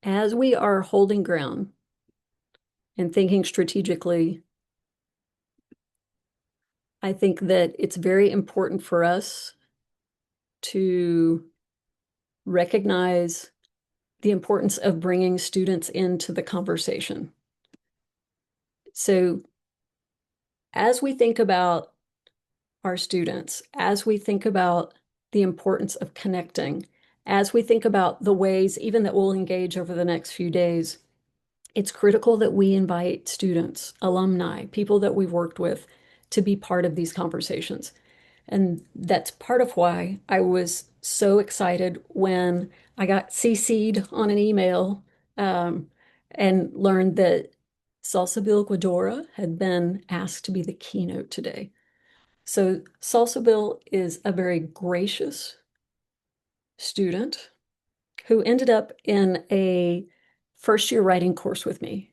as we are holding ground and thinking strategically, I think that it's very important for us to recognize the importance of bringing students into the conversation. So as we think about our students, as we think about the importance of connecting, as we think about the ways even that we'll engage over the next few days, it's critical that we invite students, alumni, people that we've worked with to be part of these conversations. And that's part of why I was so excited when I got CC'd on an email um, and learned that Salsabil Qaddoura had been asked to be the keynote today. So Salsabil is a very gracious student who ended up in a first year writing course with me.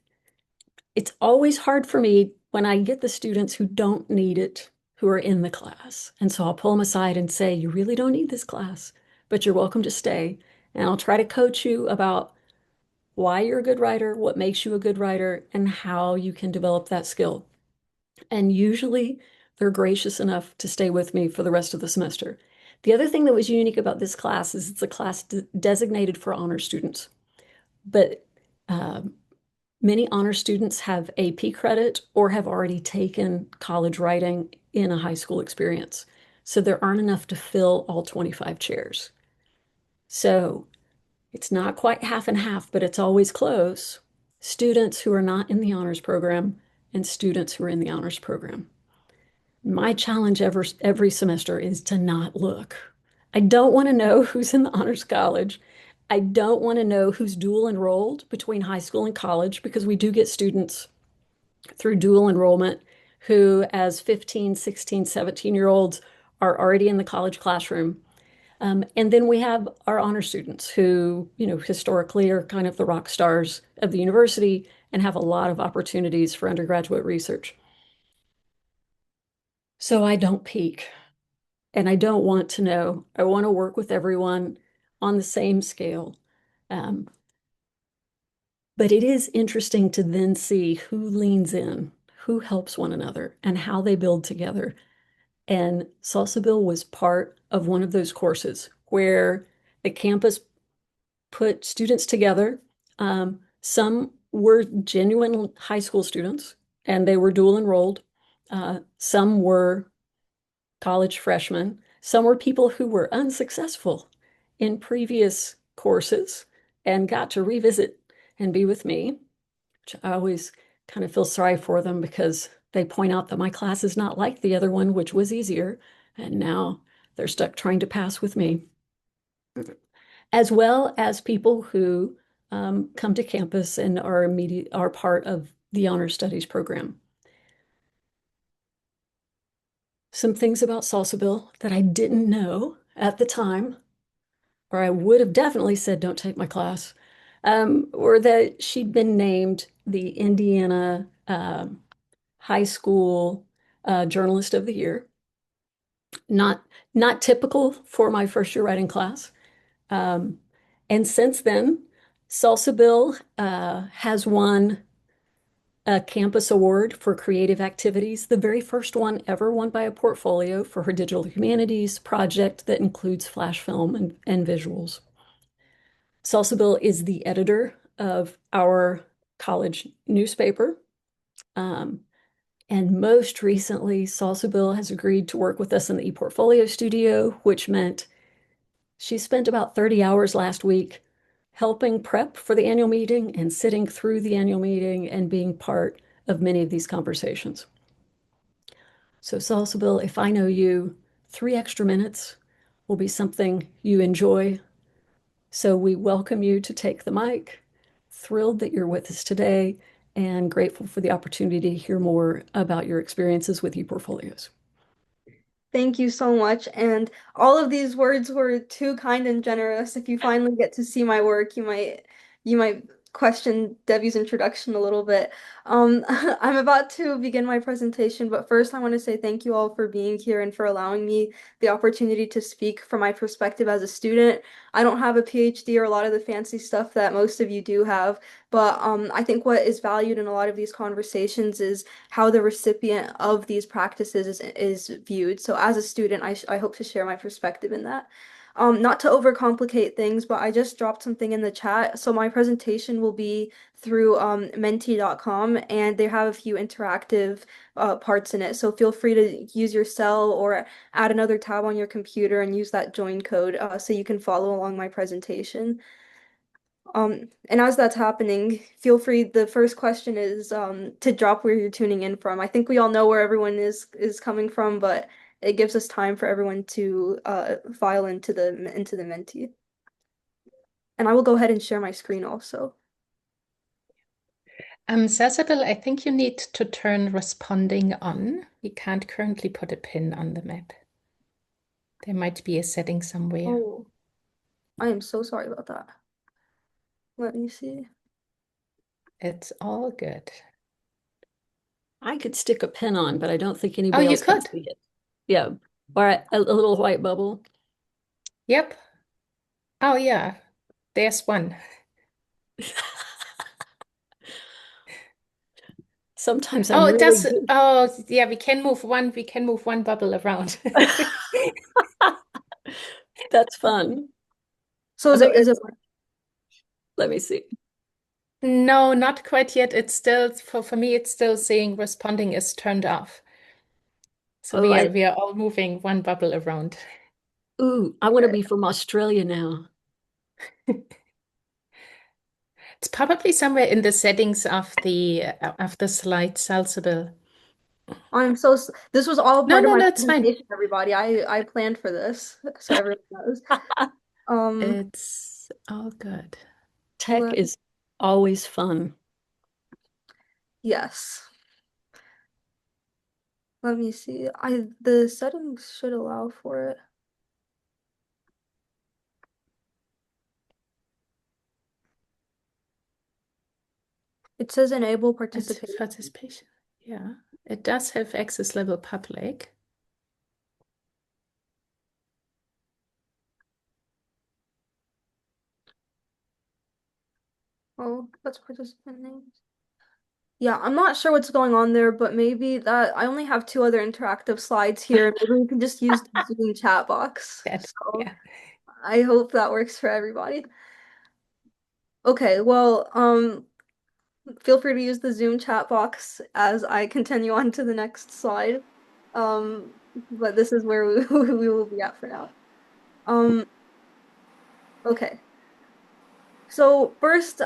It's always hard for me when I get the students who don't need it, who are in the class. And so I'll pull them aside and say, you really don't need this class, but you're welcome to stay. And I'll try to coach you about why you're a good writer, what makes you a good writer, and how you can develop that skill. And usually they're gracious enough to stay with me for the rest of the semester. The other thing that was unique about this class is it's a class designated for honor students. But many honor students have AP credit or have already taken college writing in a high school experience. So there aren't enough to fill all 25 chairs. So it's not quite half and half, but it's always close. Students who are not in the honors program and students who are in the honors program. My challenge every semester is to not look. I don't want to know who's in the honors college. I don't want to know who's dual enrolled between high school and college because we do get students through dual enrollment who, as 15, 16, 17-year-olds, are already in the college classroom. And then we have our honor students who, historically are kind of the rock stars of the university and have a lot of opportunities for undergraduate research. So I don't peak and I don't want to know. I want to work with everyone on the same scale. Um, but it is interesting to then see who leans in, who helps one another, and how they build together. And Salsabil was part of one of those courses where the campus put students together. Some were genuine high school students and they were dual enrolled. Some were college freshmen. Some were people who were unsuccessful in previous courses and got to revisit and be with me, which I always kind of feel sorry for them because they point out that my class is not like the other one, which was easier. And now they're stuck trying to pass with me, as well as people who come to campus and are part of the honor studies program. Some things about Salsabil that I didn't know at the time, or I would have definitely said, don't take my class, or that she'd been named the Indiana High School Journalist of the Year. Not not typical for my first year writing class. Um, and since then, Salsabil has won a campus award for creative activities, the very first one ever won by ePortfolio for her digital humanities project that includes flash film and visuals. Salsabil is the editor of our college newspaper. Um, and most recently, Salsabil has agreed to work with us in the ePortfolio studio, which meant she spent about 30 hours last week helping prep for the annual meeting and sitting through the annual meeting and being part of many of these conversations. So Salsabil, if I know you, 3 extra minutes will be something you enjoy. So we welcome you to take the mic. Thrilled that you're with us today and grateful for the opportunity to hear more about your experiences with ePortfolios. Thank you so much. And all of these words were too kind and generous. If you finally get to see my work, you might question Debbie's introduction a little bit. I'm about to begin my presentation, but first I want to say thank you all for being here and for allowing me the opportunity to speak from my perspective as a student. I don't have a PhD or a lot of the fancy stuff that most of you do have, but I think what is valued in a lot of these conversations is how the recipient of these practices is viewed. So as a student, I hope to share my perspective in that. Not to overcomplicate things, but I just dropped something in the chat. So my presentation will be through menti.com, and they have a few interactive parts in it. So feel free to use your cell or add another tab on your computer and use that join code so you can follow along my presentation. And as that's happening, feel free. The first question is to drop where you're tuning in from. I think we all know where everyone is coming from, but it gives us time for everyone to file into the Menti. And I will go ahead and share my screen also. Salsabil, I think you need to turn responding on. We can't currently put a pin on the map. There might be a setting somewhere. Oh, I am so sorry about that. Let me see. It's all good. I could stick a pin on, but I don't think Oh, anybody you else can could. see it. Yeah. Or a little white bubble. Yep. Oh, yeah. There's one. Sometimes I'm Oh, it really does. good. Oh, yeah, we can move one. We can move one bubble around. That's fun. So I think is it let me see. No, not quite yet. It's still for me, it's still saying responding is turned off. So Oh, we are all moving one bubble around. I want to be from Australia now. It's probably somewhere in the settings of the slide, Salsabil. this was all No, part of no, my no, it's fine. presentation, everybody. I planned for this, so everyone knows. Um, It's all good. Tech let, is always fun. yes. Let me see. The settings should allow for it. It says enable It's participation. participation. Yeah, it does have access level public. Oh, that's participant names. Yeah, I'm not sure what's going on there, but maybe that I only have two other interactive slides here. Maybe we can just use the Zoom chat box. That, So yeah. I hope that works for everybody. Okay, well, feel free to use the Zoom chat box as I continue on to the next slide. But this is where we, we will be at for now. Um, okay. So first,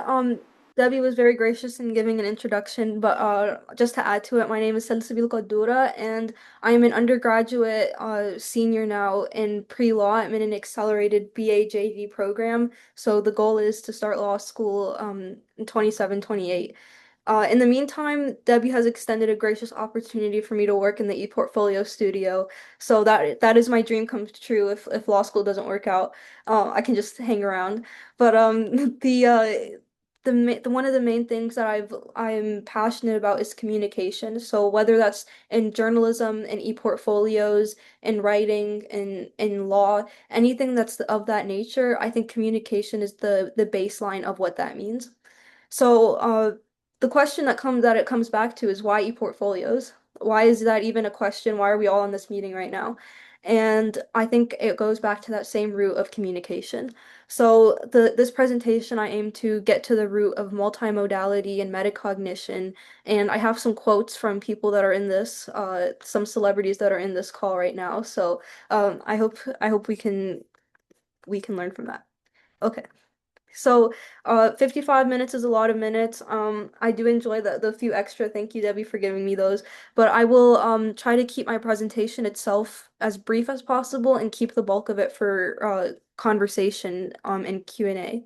Debbie was very gracious in giving an introduction, but just to add to it, my name is Salsabil Qaddoura, and I am an undergraduate senior now in pre-law. I'm in an accelerated BA/JD program, so the goal is to start law school in 27, 28. In the meantime, Debbie has extended a gracious opportunity for me to work in the ePortfolio studio. So that is my dream come true if law school doesn't work out. I can just hang around. But the one of the main things that I'm passionate about is communication. So whether that's in journalism, in ePortfolios, in writing, in law, anything that's of that nature, I think communication is the baseline of what that means. So, the question that it comes back to is why ePortfolios? Why is that even a question? Why are we all in this meeting right now? And I think it goes back to that same root of communication. So this presentation, I aim to get to the root of multimodality and metacognition. And I have some quotes from people that are in this, some celebrities that are in this call right now. So I hope we can learn from that. Okay. So, 55 minutes is a lot of minutes. I do enjoy the few extra. Thank you, Debbie, for giving me those. But I will try to keep my presentation itself as brief as possible and keep the bulk of it for conversation and Q&A.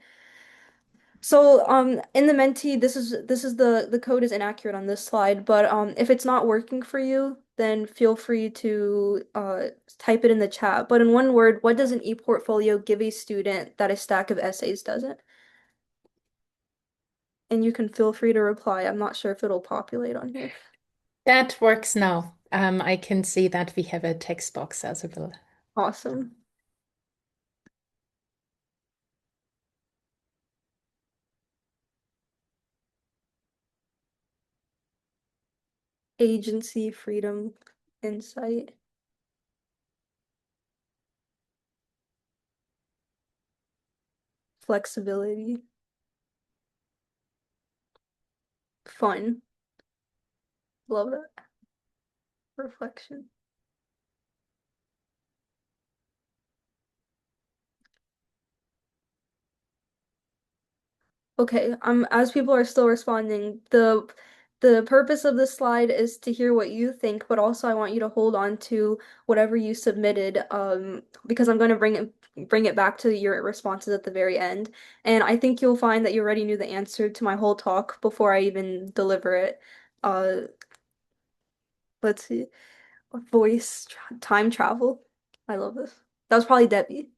So, in the Menti, this is the code is inaccurate on this slide, but if it's not working for you, then feel free to type it in the chat. But in one word, what does an ePortfolio give a student that a stack of essays doesn't? and you can feel free to reply. I'm not sure if it'll populate on here. That works now. I can see that we have a text box as well. Awesome. Agency, freedom, insight, flexibility, fun. Love that. Reflection. Okay, as people are still responding, the purpose of this slide is to hear what you think, but also I want you to hold on to whatever you submitted, because I'm going to bring it back to your responses at the very end. And I think you'll find that you already knew the answer to my whole talk before I even deliver it. Uh, let's see. Time travel. I love this. That was probably Debbie.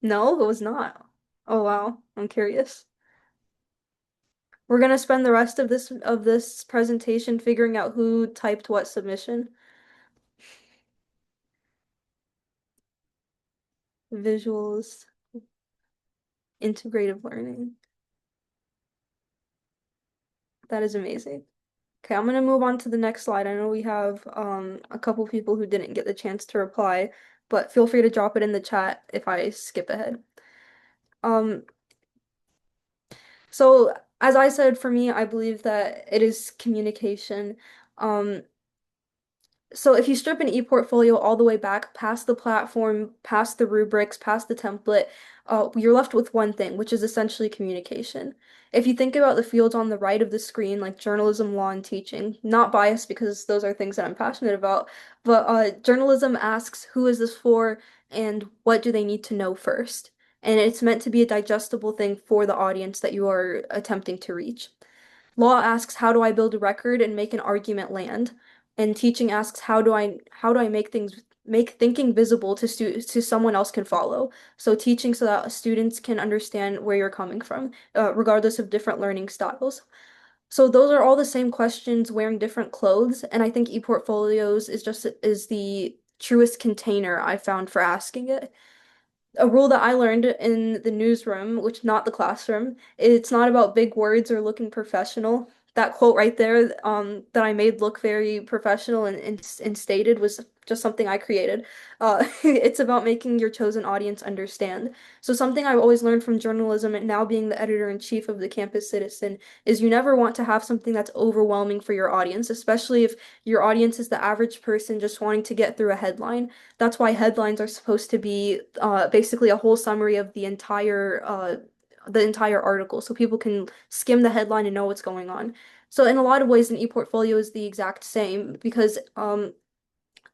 No, it was not. Oh wow, I'm curious. We're gonna spend the rest of this presentation figuring out who typed what submission. Visuals, integrative learning. That is amazing. Okay, I'm gonna move on to the next slide. I know we have a couple people who didn't get the chance to reply, but feel free to drop it in the chat if I skip ahead. Um, so as I said, for me, I believe that it is communication. Um, So if you strip an ePortfolio all the way back past the platform, past the rubrics, past the template, you're left with one thing, which is essentially communication. If you think about the fields on the right of the screen, like journalism, law, and teaching, not biased because those are things that I'm passionate about, but journalism asks who is this for and what do they need to know first. And it's meant to be a digestible thing for the audience that you are attempting to reach. Law asks, how do I build a record and make an argument land? And teaching asks, how do I make thinking visible to someone else can follow? So teaching so that students can understand where you're coming from, regardless of different learning styles. So those are all the same questions wearing different clothes, and I think ePortfolios is the truest container I found for asking it. A rule that I learned in the newsroom, which not the classroom, it's not about big words or looking professional. That quote right there, that I made look very professional and stated was just something I created. It's about making your chosen audience understand. So something I've always learned from journalism and now being the editor-in-chief of the Campus Citizen is you never want to have something that's overwhelming for your audience, especially if your audience is the average person just wanting to get through a headline. That's why headlines are supposed to be basically a whole summary of the entire article, so people can skim the headline and know what's going on. So in a lot of ways, an ePortfolio is the exact same because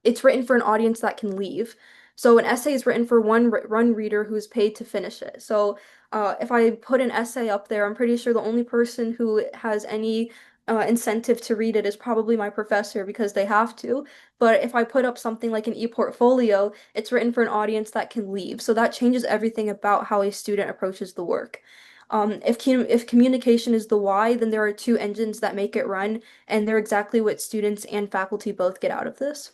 it's written for an audience that can leave. So an essay is written for one run reader who's paid to finish it. So if I put an essay up there, I'm pretty sure the only person who has any incentive to read it is probably my professor because they have to. But if I put up something like an ePortfolio, it's written for an audience that can leave. So that changes everything about how a student approaches the work. If communication is the why, then there are two engines that make it run, and they're exactly what students and faculty both get out of this.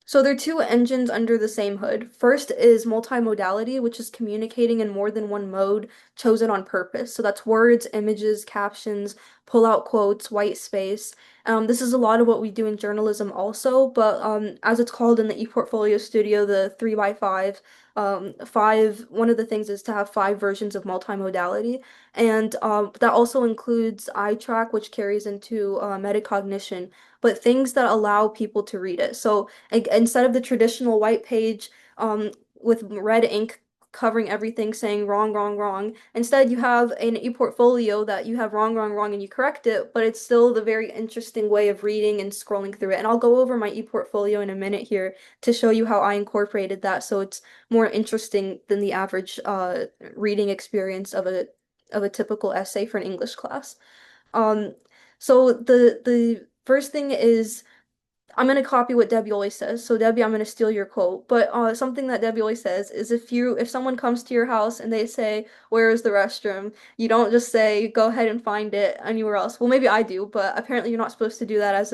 So there are two engines under the same hood. First is multimodality, which is communicating in more than one mode chosen on purpose. So that's words, images, captions, pull-out quotes, white space. This is a lot of what we do in journalism also, but as it's called in the ePortfolio studio, the 3x5, one of the things is to have 5 versions of multimodality. And that also includes eye track, which carries into metacognition, but things that allow people to read it. So instead of the traditional white page with red ink covering everything saying wrong, wrong, wrong, instead you have an ePortfolio that you have wrong, wrong, wrong, and you correct it, but it's still the very interesting way of reading and scrolling through it. And I'll go over my ePortfolio in a minute here to show you how I incorporated that so it's more interesting than the average reading experience of a typical essay for an English class. Um, so the first thing is I'm gonna copy what Debbie always says. So Debbie, I'm gonna steal your quote. But something that Debbie always says is if someone comes to your house and they say, "Where is the restroom?" You don't just say, "Go ahead and find it anywhere else." Well, maybe I do, but apparently you're not supposed to do that as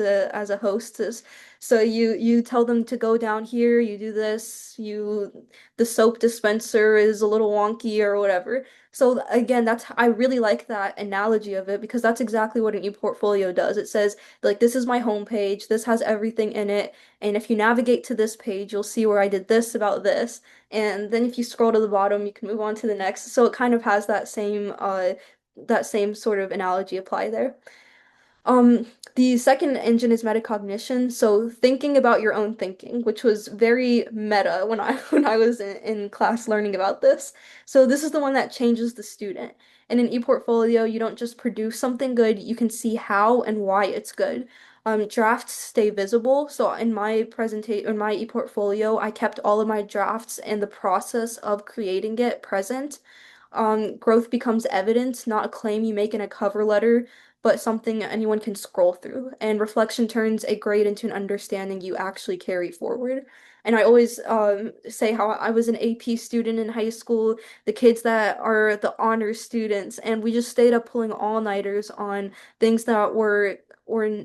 a hostess. So you tell them to go down here, you do this, the soap dispenser is a little wonky or whatever. So again, I really like that analogy of it because that's exactly what an ePortfolio does. It says like this is my homepage, this has everything in it, and if you navigate to this page, you'll see where I did this about this. And then if you scroll to the bottom, you can move on to the next. So it kind of has that same sort of analogy apply there. The second engine is metacognition, so thinking about your own thinking, which was very meta when I when I was in class learning about this. So this is the one that changes the student. In an ePortfolio, you don't just produce something good, you can see how and why it's good. Drafts stay visible. So in my ePortfolio, I kept all of my drafts and the process of creating it present. Growth becomes evidence, not a claim you make in a cover letter, but something anyone can scroll through. And reflection turns a grade into an understanding you actually carry forward. And I always say how I was an AP student in high school, the kids that are the honors students, and we just stayed up pulling all-nighters on things that were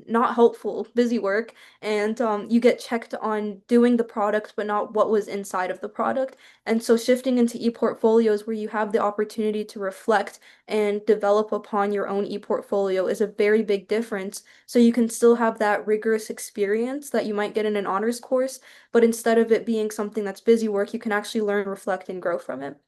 not helpful, busy work, and you get checked on doing the product, but not what was inside of the product. And so shifting into ePortfolios where you have the opportunity to reflect and develop upon your own ePortfolio is a very big difference. So you can still have that rigorous experience that you might get in an honors course, but instead of it being something that's busy work, you can actually learn, reflect, and grow from it.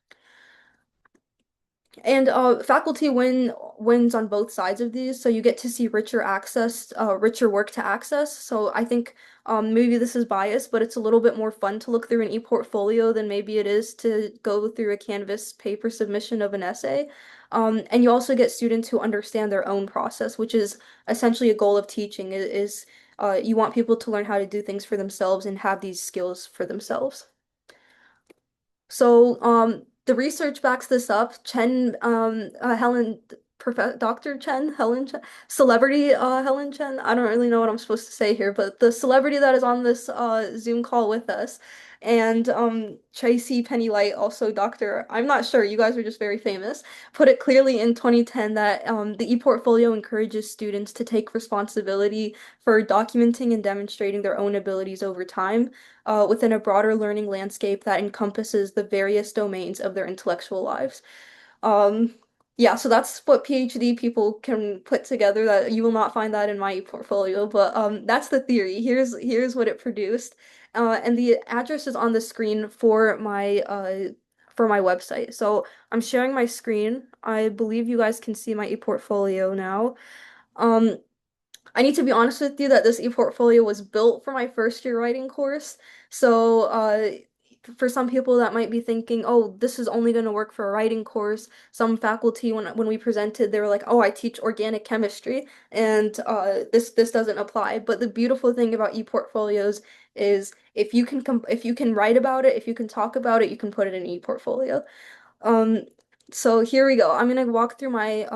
And faculty wins on both sides of these, so you get to see richer work to access. So I think maybe this is biased, but it's a little bit more fun to look through an ePortfolio than maybe it is to go through a Canvas paper submission of an essay. And you also get students who understand their own process, which is essentially a goal of teaching, is you want people to learn how to do things for themselves and have these skills for themselves. So, the research backs this up. Dr. Helen Chen, celebrity, Helen Chen. I don't really know what I'm supposed to say here, but the celebrity that is on this Zoom call with us, and Tracy Penny Light, also Doctor. I'm not sure. You guys are just very famous. Put it clearly in 2010 that the ePortfolio encourages students to take responsibility for documenting and demonstrating their own abilities over time within a broader learning landscape that encompasses the various domains of their intellectual lives. Um, yeah, so that's what PhD people can put together. That you will not find that in my portfolio, but that's the theory. Here's what it produced, and the address is on the screen for my website. So I'm sharing my screen. I believe you guys can see my ePortfolio now. Um, I need to be honest with you that this ePortfolio was built for my first year writing course. So, for some people that might be thinking, oh, this is only going to work for a writing course. Some faculty, when we presented, they were like, oh, I teach organic chemistry, and this doesn't apply. But the beautiful thing about ePortfolios is if you can write about it, if you can talk about it, you can put it in ePortfolio. Um, so here we go. I'm gonna walk through my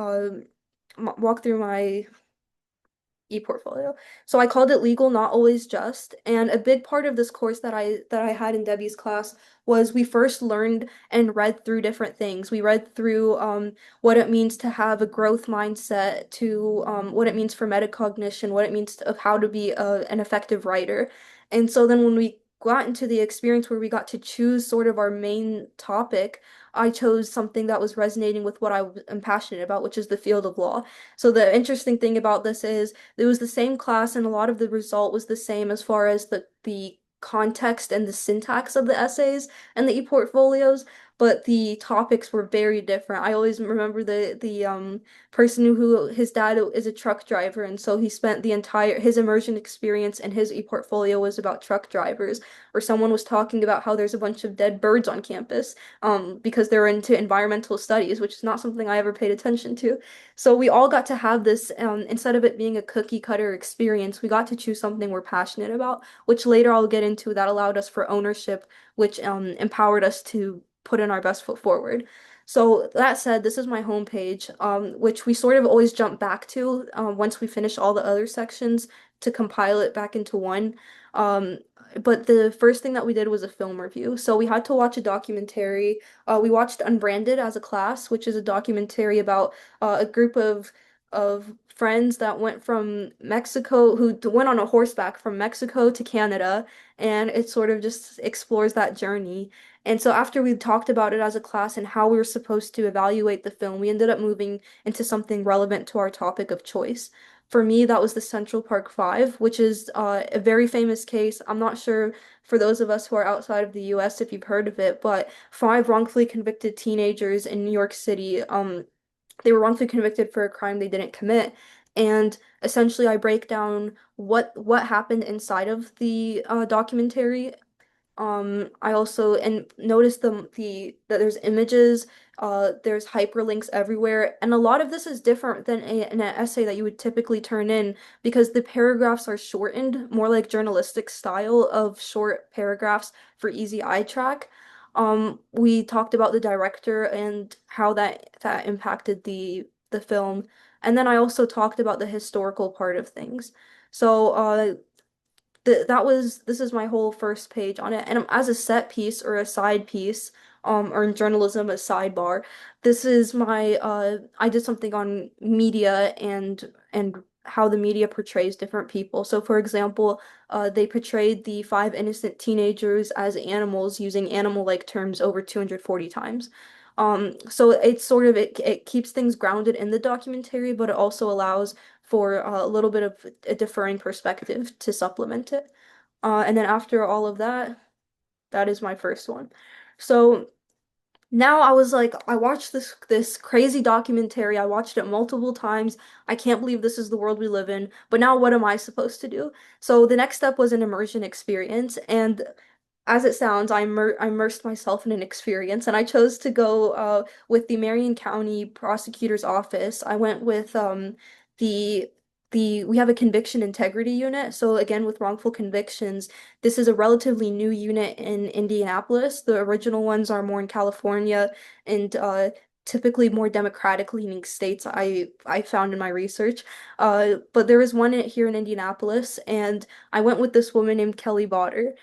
ePortfolio. So I called it legal, not always just. And a big part of this course that I had in Debbie's class was we first learned and read through different things. We read through what it means to have a growth mindset, to what it means for metacognition, what it means of how to be an effective writer. And so then when we got into the experience where we got to choose sort of our main topic, I chose something that was resonating with what I am passionate about, which is the field of law. So the interesting thing about this is it was the same class and a lot of the result was the same as far as the context and the syntax of the essays and the ePortfolios, but the topics were very different. I always remember the person who his dad is a truck driver, and so he spent the entire his immersion experience and his ePortfolio was about truck drivers. Or someone was talking about how there's a bunch of dead birds on campus because they're into environmental studies, which is not something I ever paid attention to. So we all got to have this, instead of it being a cookie cutter experience, we got to choose something we're passionate about, which later I'll get into that allowed us for ownership, which empowered us to put in our best foot forward. So that said, this is my homepage, which we sort of always jump back to once we finish all the other sections to compile it back into one. Um, but the first thing that we did was a film review. So we had to watch a documentary. We watched Unbranded as a class, which is a documentary about a group of friends that went from Mexico, who went on a horseback from Mexico to Canada, and it sort of just explores that journey. And so after we talked about it as a class and how we were supposed to evaluate the film, we ended up moving into something relevant to our topic of choice. For me, that was the Central Park Five, which is a very famous case. I'm not sure for those of us who are outside of the US if you've heard of it, but five wrongfully convicted teenagers in New York City, they were wrongfully convicted for a crime they didn't commit. And essentially, I break down what happened inside of the documentary. I also and noticed that there's images, there's hyperlinks everywhere, and a lot of this is different than an essay that you would typically turn in because the paragraphs are shortened, more like journalistic style of short paragraphs for easy eye track. We talked about the director and how that impacted the film, and then I also talked about the historical part of things. So, this is my whole first page on it. And as a set piece or a side piece, or in journalism, a sidebar, this is my I did something on media and how the media portrays different people. So for example, they portrayed the five innocent teenagers as animals using animal-like terms over 240 times. So it's sort of it keeps things grounded in the documentary, but it also allows for a little bit of a differing perspective to supplement it. And then after all of that, that is my first one. So now I was like, I watched this crazy documentary. I watched it multiple times. I can't believe this is the world we live in. But now what am I supposed to do? So the next step was an immersion experience, and as it sounds, I immersed myself in an experience, and I chose to go with the Marion County Prosecutor's Office. I went with the we have a conviction integrity unit. So again, with wrongful convictions, this is a relatively new unit in Indianapolis. The original ones are more in California and typically more democratic leaning states. I found in my research, but there is one here in Indianapolis, and I went with this woman named Kelly Botter,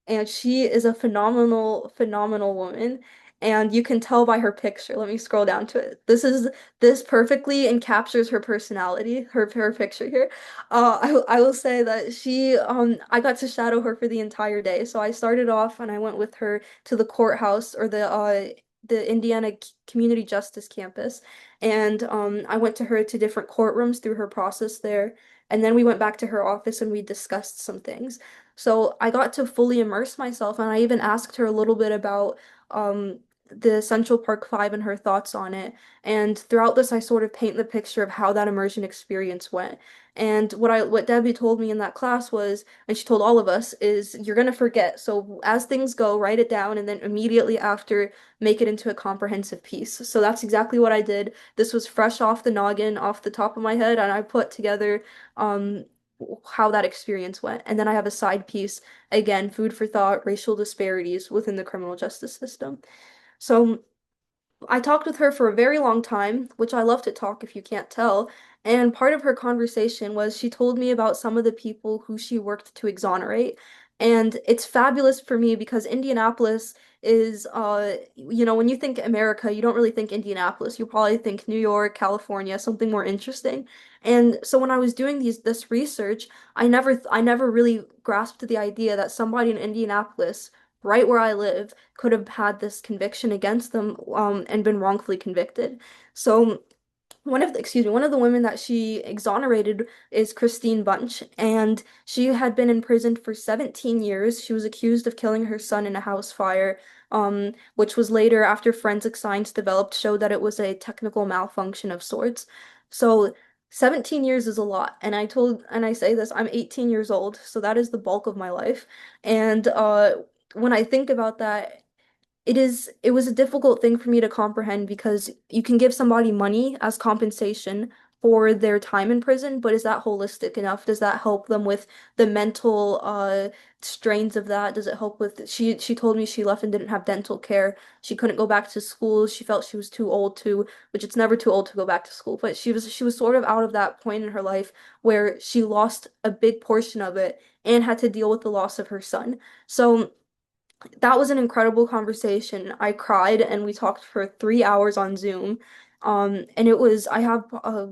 and she is a phenomenal woman. And you can tell by her picture. Let me scroll down to it. This perfectly encaptures her personality, her picture here. I will say that I got to shadow her for the entire day. So I started off and I went with her to the courthouse or the Indiana Community Justice Campus. And I went to her to different courtrooms through her process there. And then we went back to her office and we discussed some things. So I got to fully immerse myself, and I even asked her a little bit about um, the Central Park Five and her thoughts on it. And throughout this, I sort of paint the picture of how that immersion experience went. And what Debbie told me in that class was, and she told all of us, is you're gonna forget. So as things go, write it down, and then immediately after, make it into a comprehensive piece. So that's exactly what I did. This was fresh off the noggin, off the top of my head, and I put together um how that experience went. And then I have a side piece, again, food for thought, racial disparities within the criminal justice system. So I talked with her for a very long time, which I love to talk if you can't tell. And part of her conversation was she told me about some of the people who she worked to exonerate. And it's fabulous for me because Indianapolis is, when you think America, you don't really think Indianapolis. You probably think New York, California, something more interesting. And so when I was doing this research, I never really grasped the idea that somebody in Indianapolis, right where I live, could have had this conviction against them and been wrongfully convicted. So one of the women that she exonerated is Kristine Bunch, and she had been in prison for 17 years. She was accused of killing her son in a house fire, which was later, after forensic science developed, showed that it was a technical malfunction of sorts. So 17 years is a lot, and I say this, I'm 18 years old, so that is the bulk of my life. And when I think about that, it was a difficult thing for me to comprehend because you can give somebody money as compensation, for their time in prison, but is that holistic enough? Does that help them with the mental strains of that? Does it help with she told me she left and didn't have dental care. She couldn't go back to school. She felt she was too old to, which it's never too old to go back to school, but she was sort of out of that point in her life where she lost a big portion of it and had to deal with the loss of her son. So that was an incredible conversation. I cried and we talked for 3 hours on Zoom. And I have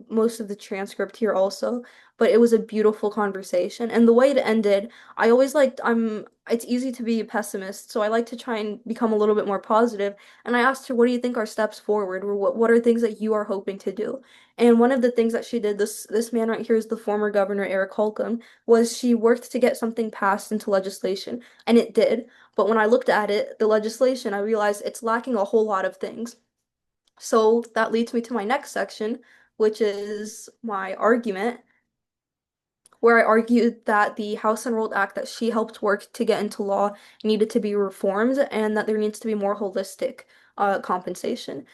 most of the transcript here also, but it was a beautiful conversation. And the way it ended, it's easy to be a pessimist, so I like to try and become a little bit more positive. And I asked her, what do you think are steps forward? Or what are things that you are hoping to do? And one of the things that she did, this man right here is the former governor, Eric Holcomb, was she worked to get something passed into legislation, and it did. But when I looked at it, the legislation, I realized it's lacking a whole lot of things. So that leads me to my next section, which is my argument, where I argued that the House Enrolled Act that she helped work to get into law needed to be reformed and that there needs to be more holistic compensation.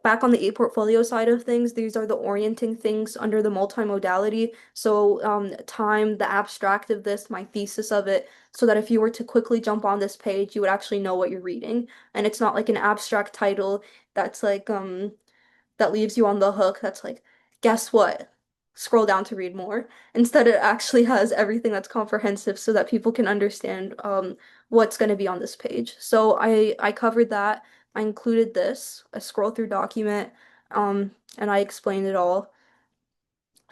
Back on the ePortfolio side of things, these are the orienting things under the multimodality. So time, the abstract of this, my thesis of it, so that if you were to quickly jump on this page, you would actually know what you're reading. And it's not like an abstract title that's like that leaves you on the hook. That's like, guess what? Scroll down to read more. Instead, it actually has everything that's comprehensive so that people can understand what's going to be on this page. So I covered that. I included this, a scroll through document, and I explained it all.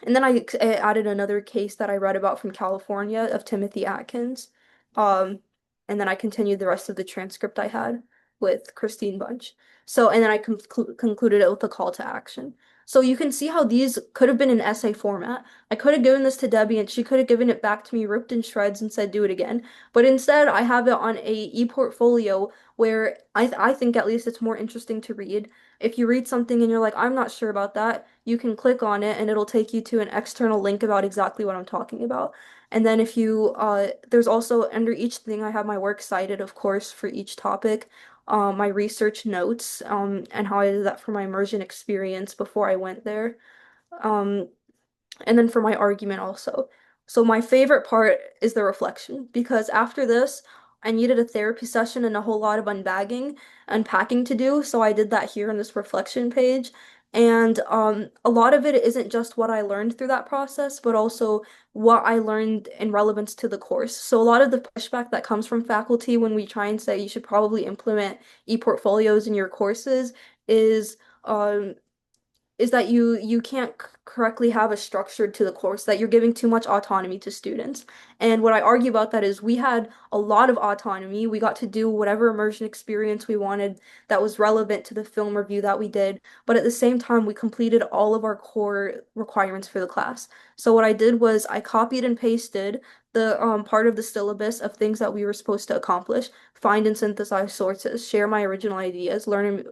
And then I added another case that I read about from California of Timothy Atkins. Um, and then I continued the rest of the transcript I had with Kristine Bunch. So, and then I concluded it with a call to action. So you can see how these could have been an essay format. I could have given this to Debbie and she could have given it back to me ripped in shreds and said, do it again. But instead, I have it on a ePortfolio where I think at least it's more interesting to read. If you read something and you're like, I'm not sure about that, you can click on it and it'll take you to an external link about exactly what I'm talking about. And then if you, there's also under each thing, I have my works cited, of course, for each topic, my research notes, and how I did that for my immersion experience before I went there. Um, and then for my argument also. So my favorite part is the reflection because after this, I needed a therapy session and a whole lot of unpacking to do. So I did that here in this reflection page. And a lot of it isn't just what I learned through that process, but also what I learned in relevance to the course. So a lot of the pushback that comes from faculty when we try and say you should probably implement ePortfolios in your courses is um, is that you can't correctly have a structure to the course, that you're giving too much autonomy to students. And what I argue about that is we had a lot of autonomy. We got to do whatever immersion experience we wanted that was relevant to the film review that we did, but at the same time, we completed all of our core requirements for the class. So what I did was I copied and pasted the part of the syllabus of things that we were supposed to accomplish, find and synthesize sources, share my original ideas, learn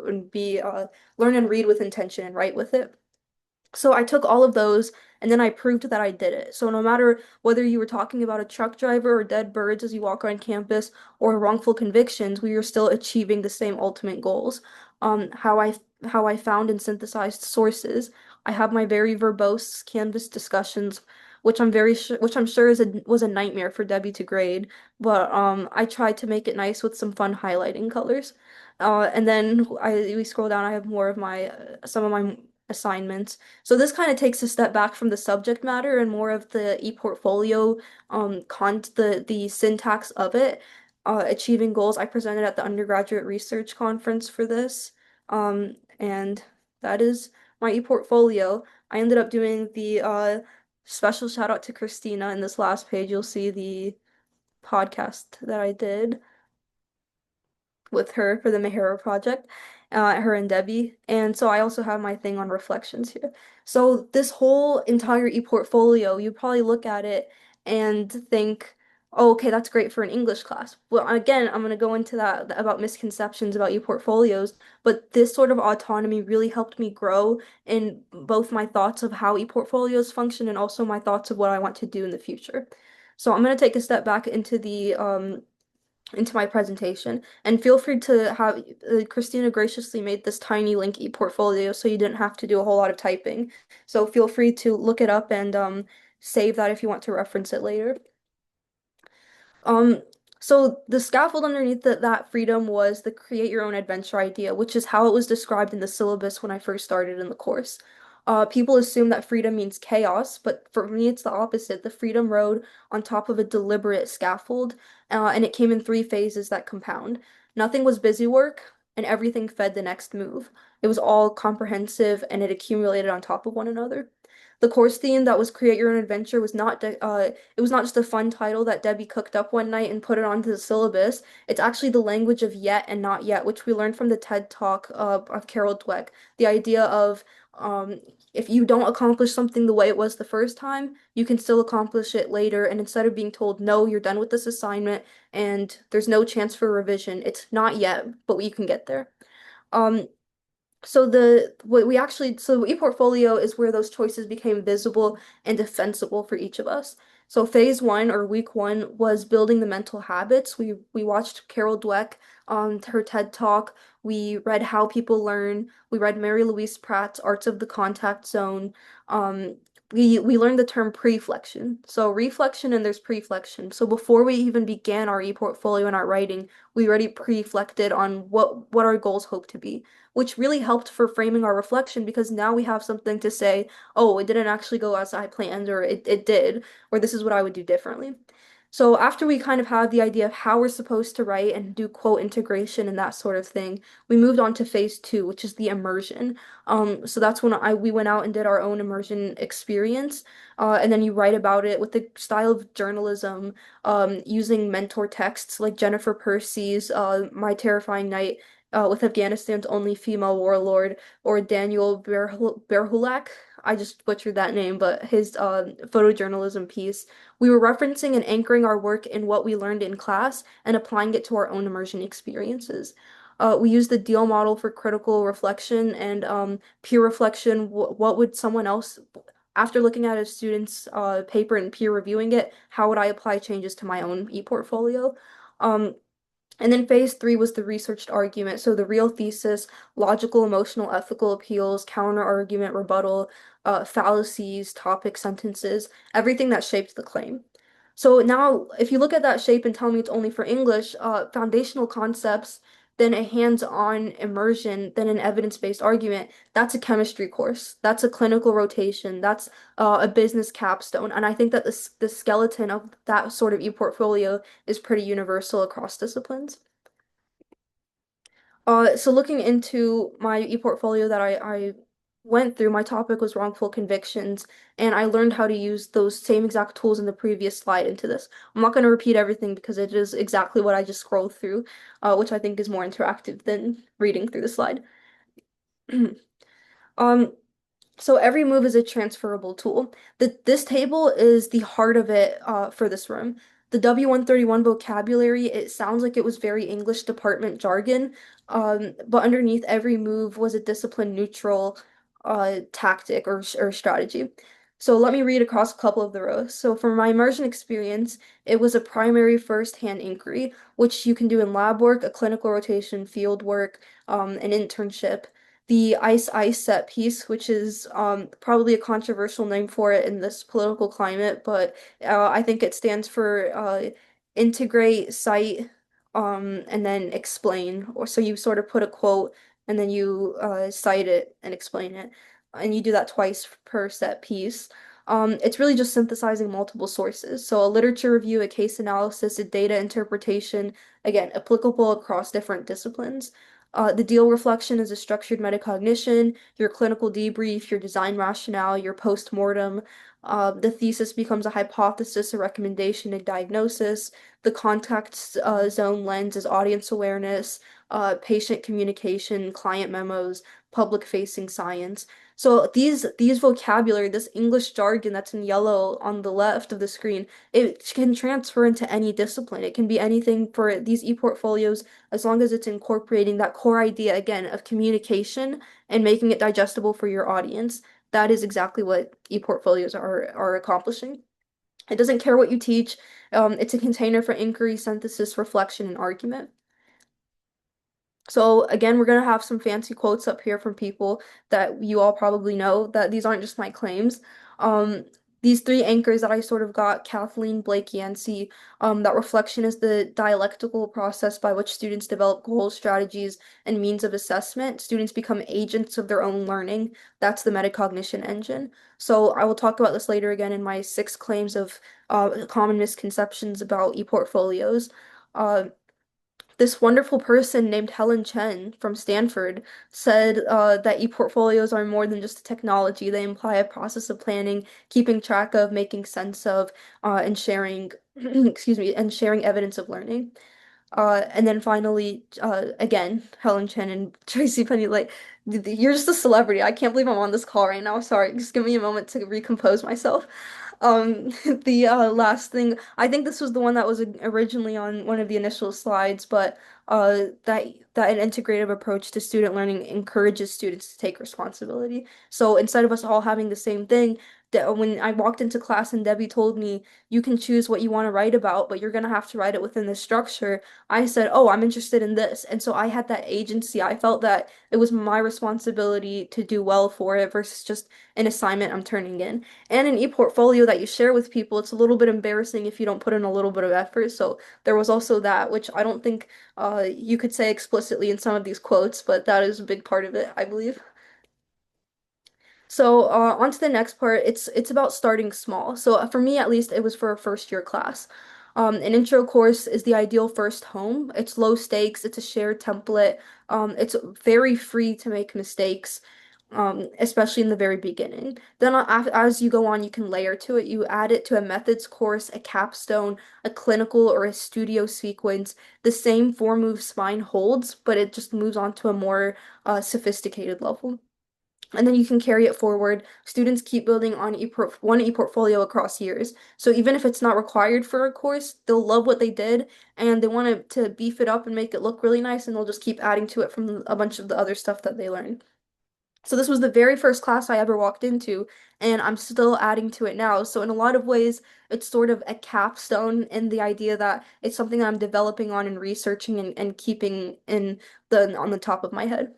and read with intention and write with it. So I took all of those and then I proved that I did it. So no matter whether you were talking about a truck driver or dead birds as you walk around campus or wrongful convictions, we were still achieving the same ultimate goals. How I found and synthesized sources. I have my very verbose Canvas discussions, which I'm sure was a nightmare for Debbie to grade, but I tried to make it nice with some fun highlighting colors. And then we scroll down, I have more of my some of my assignments. So this kind of takes a step back from the subject matter and more of the ePortfolio the syntax of it. Achieving goals. I presented at the undergraduate research conference for this. And that is my ePortfolio. I ended up doing the special shout out to Christina in this last page. You'll see the podcast that I did with her for the Mahara project, her and Debbie. And so I also have my thing on reflections here. So this whole entire ePortfolio, you probably look at it and think, oh, okay, that's great for an English class. Well, again, I'm going to go into that about misconceptions about ePortfolios, but this sort of autonomy really helped me grow in both my thoughts of how ePortfolios function and also my thoughts of what I want to do in the future. So I'm going to take a step back into the into my presentation. And feel free to have Christina graciously made this tiny link ePortfolio so you didn't have to do a whole lot of typing. So feel free to look it up and save that if you want to reference it later. Um, so the scaffold underneath that freedom was the create your own adventure idea, which is how it was described in the syllabus when I first started in the course. People assume that freedom means chaos, but for me, it's the opposite. The freedom rode on top of a deliberate scaffold, and it came in three phases that compound. Nothing was busy work, and everything fed the next move. It was all comprehensive, and it accumulated on top of one another. The course theme that was Create Your Own Adventure was not it was not just a fun title that Debbie cooked up one night and put it onto the syllabus. It's actually the language of yet and not yet, which we learned from the TED Talk of Carol Dweck. The idea of if you don't accomplish something the way it was the first time, you can still accomplish it later. And instead of being told, no, you're done with this assignment and there's no chance for revision, it's not yet, but you can get there. Um, so ePortfolio is where those choices became visible and defensible for each of us. So phase one or week one was building the mental habits. We watched Carol Dweck on her TED Talk. We read How People Learn. We read Mary Louise Pratt's Arts of the Contact Zone. Um, we learned the term preflection. So reflection and there's preflection. So before we even began our ePortfolio and our writing, we already preflected on what our goals hope to be, which really helped for framing our reflection because now we have something to say, oh, it didn't actually go as I planned, or it did, or this is what I would do differently. So after we kind of had the idea of how we're supposed to write and do quote integration and that sort of thing, we moved on to phase two, which is the immersion. So that's when we went out and did our own immersion experience, and then you write about it with the style of journalism, using mentor texts like Jennifer Percy's My Terrifying Night, with Afghanistan's only female warlord, or Daniel Berhulak. I just butchered that name, but his photojournalism piece. We were referencing and anchoring our work in what we learned in class and applying it to our own immersion experiences. We used the deal model for critical reflection and peer reflection. What would someone else, after looking at a student's paper and peer reviewing it, how would I apply changes to my own ePortfolio? Um, and then phase three was the researched argument. So the real thesis, logical, emotional, ethical appeals, counter argument, rebuttal, fallacies, topic sentences, everything that shaped the claim. So now, if you look at that shape and tell me it's only for English, foundational concepts, then a hands-on immersion, then an evidence-based argument, that's a chemistry course. That's a clinical rotation. That's a business capstone. And I think that the skeleton of that sort of e-portfolio is pretty universal across disciplines. So looking into my ePortfolio that I went through, my topic was wrongful convictions, and I learned how to use those same exact tools in the previous slide into this. I'm not going to repeat everything because it is exactly what I just scrolled through, which I think is more interactive than reading through the slide. Um, so every move is a transferable tool. This table is the heart of it for this room. The W131 vocabulary, it sounds like it was very English department jargon, but underneath every move was a discipline neutral tactic or strategy. So let me read across a couple of the rows. So for my immersion experience, it was a primary first-hand inquiry, which you can do in lab work, a clinical rotation, field work, an internship. The ice set piece, which is probably a controversial name for it in this political climate, but I think it stands for integrate, cite, and then explain. Or so you sort of put a quote and then you cite it and explain it, and you do that twice per set piece. It's really just synthesizing multiple sources. So a literature review, a case analysis, a data interpretation, again, applicable across different disciplines. The deal reflection is a structured metacognition, your clinical debrief, your design rationale, your post-mortem. The thesis becomes a hypothesis, a recommendation, a diagnosis. The contact zone lens is audience awareness, patient communication, client memos, public-facing science. So these vocabulary, this English jargon that's in yellow on the left of the screen, it can transfer into any discipline. It can be anything for these e-portfolios as long as it's incorporating that core idea again of communication and making it digestible for your audience. That is exactly what e-portfolios are accomplishing. It doesn't care what you teach. It's a container for inquiry, synthesis, reflection, and argument. So again, we're gonna have some fancy quotes up here from people that you all probably know, that these aren't just my claims. Um, these three anchors that I sort of got, Kathleen, Blake, Yancey, that reflection is the dialectical process by which students develop goals, strategies, and means of assessment. Students become agents of their own learning. That's the metacognition engine. So I will talk about this later again in my 6 claims of common misconceptions about ePortfolios. Uh, this wonderful person named Helen Chen from Stanford said that e-portfolios are more than just a technology. They imply a process of planning, keeping track of, making sense of, and sharing, excuse me, and sharing evidence of learning. And then finally, again, Helen Chen and Tracy Penny, like, you're just a celebrity. I can't believe I'm on this call right now. Sorry, just give me a moment to recompose myself. The last thing, I think this was the one that was originally on one of the initial slides, but that an integrative approach to student learning encourages students to take responsibility. So instead of us all having the same thing, when I walked into class and Debbie told me you can choose what you want to write about, but you're gonna have to write it within this structure. I said, "Oh, I'm interested in this." And so I had that agency. I felt that it was my responsibility to do well for it versus just an assignment I'm turning in. And an e-portfolio that you share with people, it's a little bit embarrassing if you don't put in a little bit of effort. So there was also that, which I don't think you could say explicitly in some of these quotes, but that is a big part of it, I believe. So on to the next part. It's about starting small. So for me, at least, it was for a first year class. An intro course is the ideal first home. It's low stakes. It's a shared template. It's very free to make mistakes, especially in the very beginning. Then as you go on, you can layer to it. You add it to a methods course, a capstone, a clinical, or a studio sequence. The same 4-move spine holds, but it just moves on to a more sophisticated level. And then you can carry it forward. Students keep building on one ePortfolio across years. So even if it's not required for a course, they'll love what they did and they want to beef it up and make it look really nice, and they'll just keep adding to it from a bunch of the other stuff that they learned. So this was the very first class I ever walked into, and I'm still adding to it now. So in a lot of ways, it's sort of a capstone in the idea that it's something that I'm developing on and researching and keeping in on the top of my head.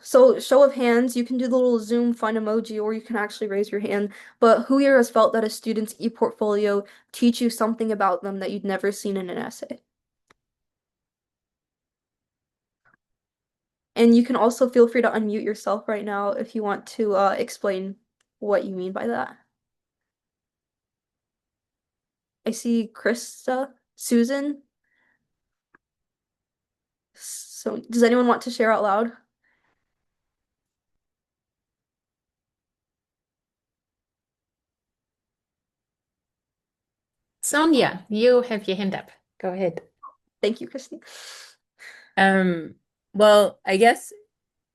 So show of hands, you can do the little Zoom fun emoji or you can actually raise your hand. But who here has felt that a student's ePortfolio teach you something about them that you'd never seen in an essay? And you can also feel free to unmute yourself right now if you want to explain what you mean by that. I see Krista, Susan. So does anyone want to share out loud? Sonia, you have your hand up. Go ahead. Thank you, Christine. Um, well, I guess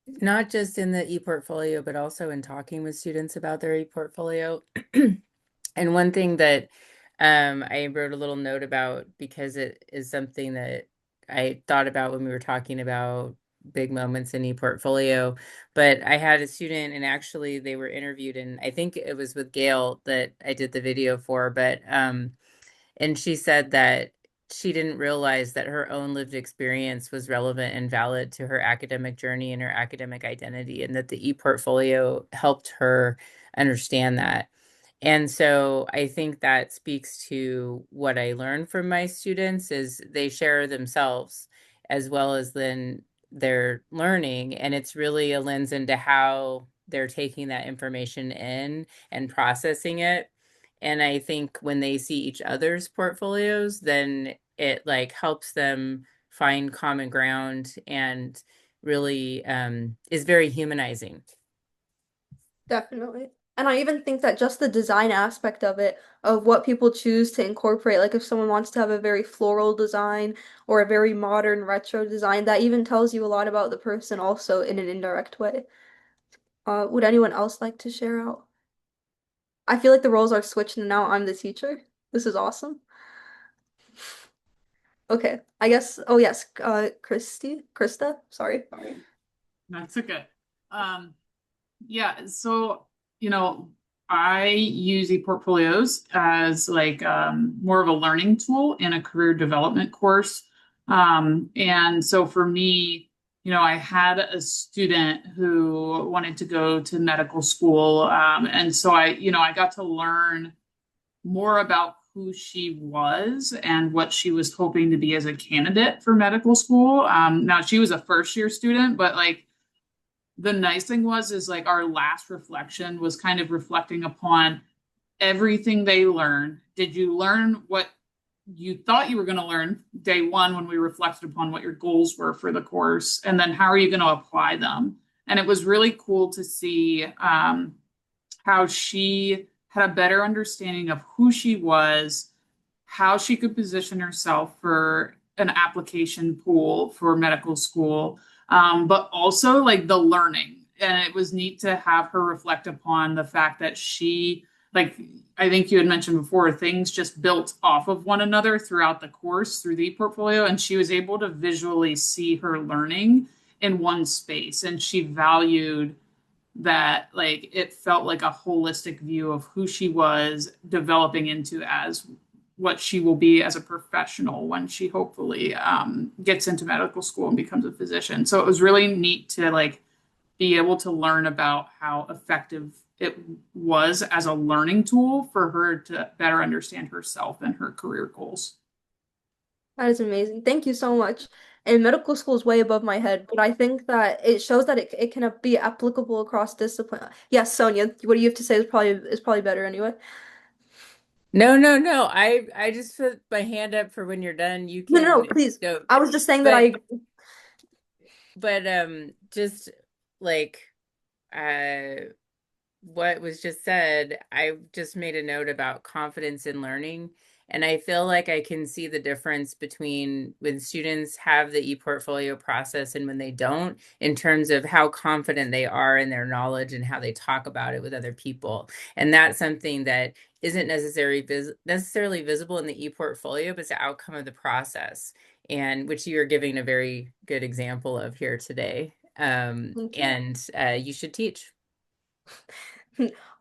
not just in the ePortfolio, but also in talking with students about their ePortfolio. And one thing that I wrote a little note about because it is something that I thought about when we were talking about big moments in ePortfolio. But I had a student, and actually they were interviewed, and I think it was with Gail that I did the video for, but and she said that she didn't realize that her own lived experience was relevant and valid to her academic journey and her academic identity, and that the ePortfolio helped her understand that. And so I think that speaks to what I learned from my students is they share themselves as well as then their learning. And it's really a lens into how they're taking that information in and processing it. And I think when they see each other's portfolios, then it like helps them find common ground and really is very humanizing. Definitely. And I even think that just the design aspect of it, of what people choose to incorporate, like if someone wants to have a very floral design or a very modern retro design, that even tells you a lot about the person also in an indirect way. Would anyone else like to share out? I feel like the roles are switched and now I'm the teacher. This is awesome. Okay, I guess, oh yes, Krista, sorry. That's okay. Yeah, so, you know, I use ePortfolios as like more of a learning tool in a career development course. And so for me, I had a student who wanted to go to medical school. And so I got to learn more about who she was and what she was hoping to be as a candidate for medical school. Now she was a first year student, but like the nice thing was is like our last reflection was kind of reflecting upon everything they learned. Did you learn what you thought you were going to learn day one when we reflected upon what your goals were for the course? And then how are you going to apply them? And it was really cool to see how she had a better understanding of who she was, how she could position herself for an application pool for medical school, but also like the learning. And it was neat to have her reflect upon the fact that she, like, I think you had mentioned before, things just built off of one another throughout the course through the portfolio. And she was able to visually see her learning in one space. And she valued that, like, it felt like a holistic view of who she was developing into as what she will be as a professional when she hopefully gets into medical school and becomes a physician. So it was really neat to like be able to learn about how effective it was as a learning tool for her to better understand herself and her career goals. That is amazing. Thank you so much. And medical school is way above my head, but I think that it shows that it can be applicable across discipline. Yes, Sonia, what do you have to say is probably better anyway. No, no, no. I just put my hand up for when you're done. You No, no, can no, please. go. I was just saying that I But agree. just like what was just said, I just made a note about confidence in learning. And I feel like I can see the difference between when students have the ePortfolio process and when they don't, in terms of how confident they are in their knowledge and how they talk about it with other people. And that's something that isn't necessarily visible in the ePortfolio, but it's the outcome of the process, and which you are giving a very good example of here today. Thank you. And you should teach.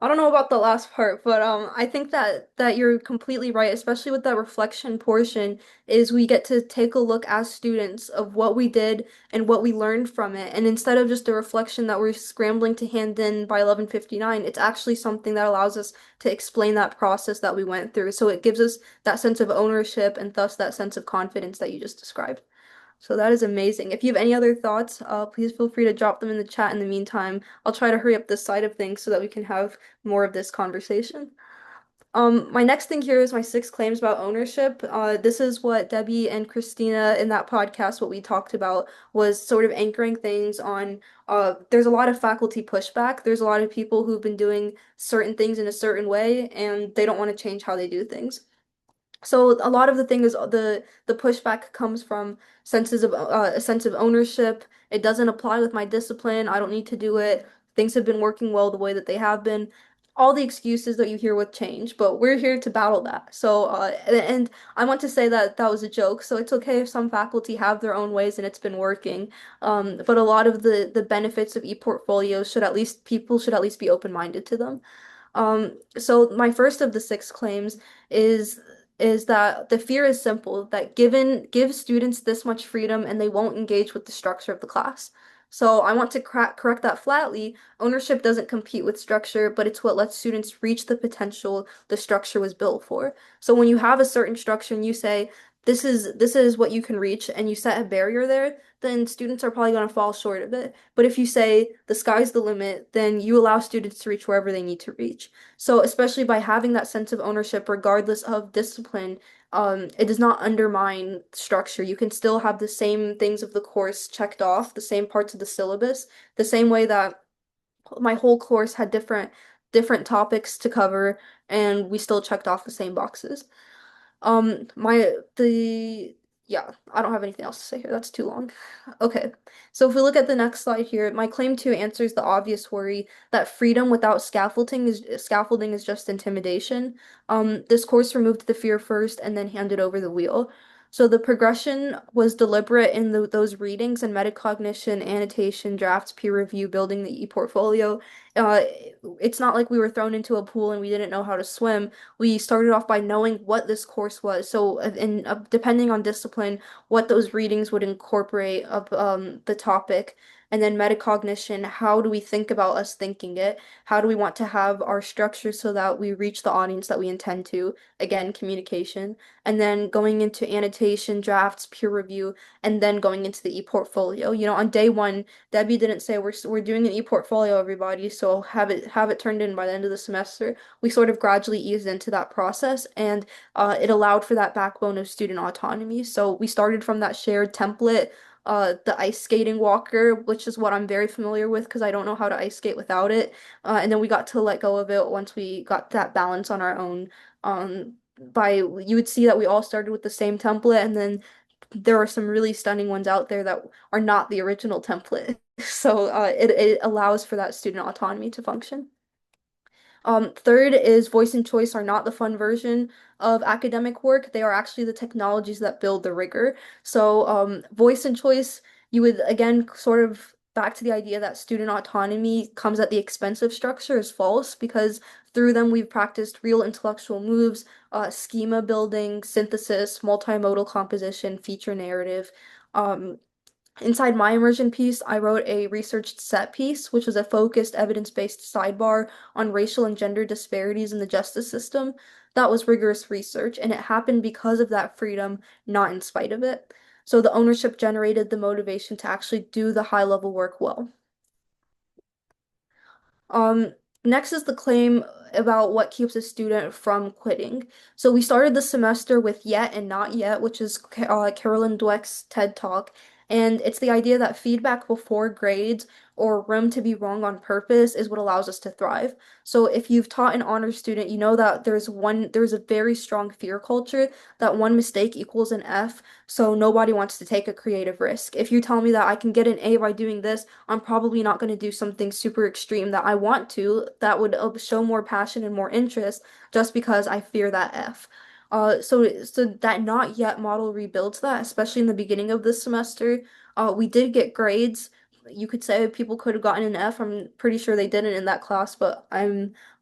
I don't know about the last part, but I think that you're completely right, especially with that reflection portion, is we get to take a look as students of what we did and what we learned from it. And instead of just a reflection that we're scrambling to hand in by 11:59, it's actually something that allows us to explain that process that we went through. So it gives us that sense of ownership and thus that sense of confidence that you just described. So that is amazing. If you have any other thoughts, please feel free to drop them in the chat in the meantime. I'll try to hurry up this side of things so that we can have more of this conversation. My next thing here is my 6 claims about ownership. This is what Debbie and Christina in that podcast, what we talked about was sort of anchoring things on, there's a lot of faculty pushback. There's a lot of people who've been doing certain things in a certain way and they don't want to change how they do things. So a lot of the thing is the pushback comes from senses of a sense of ownership. It doesn't apply with my discipline. I don't need to do it. Things have been working well the way that they have been. All the excuses that you hear with change, but we're here to battle that. So and I want to say that that was a joke. So it's okay if some faculty have their own ways and it's been working. But a lot of the benefits of ePortfolios should at least people should at least be open-minded to them. So my first of the 6 claims is is that the fear is simple, that give students this much freedom and they won't engage with the structure of the class. So I want to correct that flatly. Ownership doesn't compete with structure, but it's what lets students reach the potential the structure was built for. So when you have a certain structure and you say, this is what you can reach and you set a barrier there, then students are probably going to fall short of it. But if you say the sky's the limit, then you allow students to reach wherever they need to reach. So especially by having that sense of ownership, regardless of discipline, it does not undermine structure. You can still have the same things of the course checked off, the same parts of the syllabus, the same way that my whole course had different topics to cover, and we still checked off the same boxes. My the Yeah, I don't have anything else to say here. That's too long. Okay. So if we look at the next slide here, my claim 2 answers the obvious worry that freedom without scaffolding is just intimidation. This course removed the fear first and then handed over the wheel. So the progression was deliberate in those readings and metacognition, annotation, drafts, peer review, building the ePortfolio. Uh, it's not like we were thrown into a pool and we didn't know how to swim. We started off by knowing what this course was. So, depending on discipline, what those readings would incorporate of the topic. And then metacognition, how do we think about us thinking it? How do we want to have our structure so that we reach the audience that we intend to? Again, communication. And then going into annotation, drafts, peer review, and then going into the ePortfolio. You know, on day one, Debbie didn't say we're doing an ePortfolio, everybody, so have it turned in by the end of the semester. We sort of gradually eased into that process, and it allowed for that backbone of student autonomy. So we started from that shared template, the ice skating walker, which is what I'm very familiar with because I don't know how to ice skate without it. And then we got to let go of it once we got that balance on our own. By you would see that we all started with the same template, and then there are some really stunning ones out there that are not the original template. So it allows for that student autonomy to function. Third is voice and choice are not the fun version of academic work. They are actually the technologies that build the rigor. So voice and choice, you would again sort of back to the idea that student autonomy comes at the expense of structure is false because through them we've practiced real intellectual moves, schema building, synthesis, multimodal composition, feature narrative. Um, Inside my immersion piece, I wrote a researched set piece, which was a focused, evidence-based sidebar on racial and gender disparities in the justice system. That was rigorous research, and it happened because of that freedom, not in spite of it. So the ownership generated the motivation to actually do the high-level work well. Um, Next is the claim about what keeps a student from quitting. So we started the semester with Yet and Not Yet, which is Carolyn Dweck's TED Talk. And it's the idea that feedback before grades or room to be wrong on purpose is what allows us to thrive. So if you've taught an honor student, you know that there's a very strong fear culture that one mistake equals an F. So nobody wants to take a creative risk. If you tell me that I can get an A by doing this, I'm probably not going to do something super extreme that I want to, that would show more passion and more interest just because I fear that F. So that not yet model rebuilds that, especially in the beginning of this semester. We did get grades. You could say people could have gotten an F. I'm pretty sure they didn't in that class, but I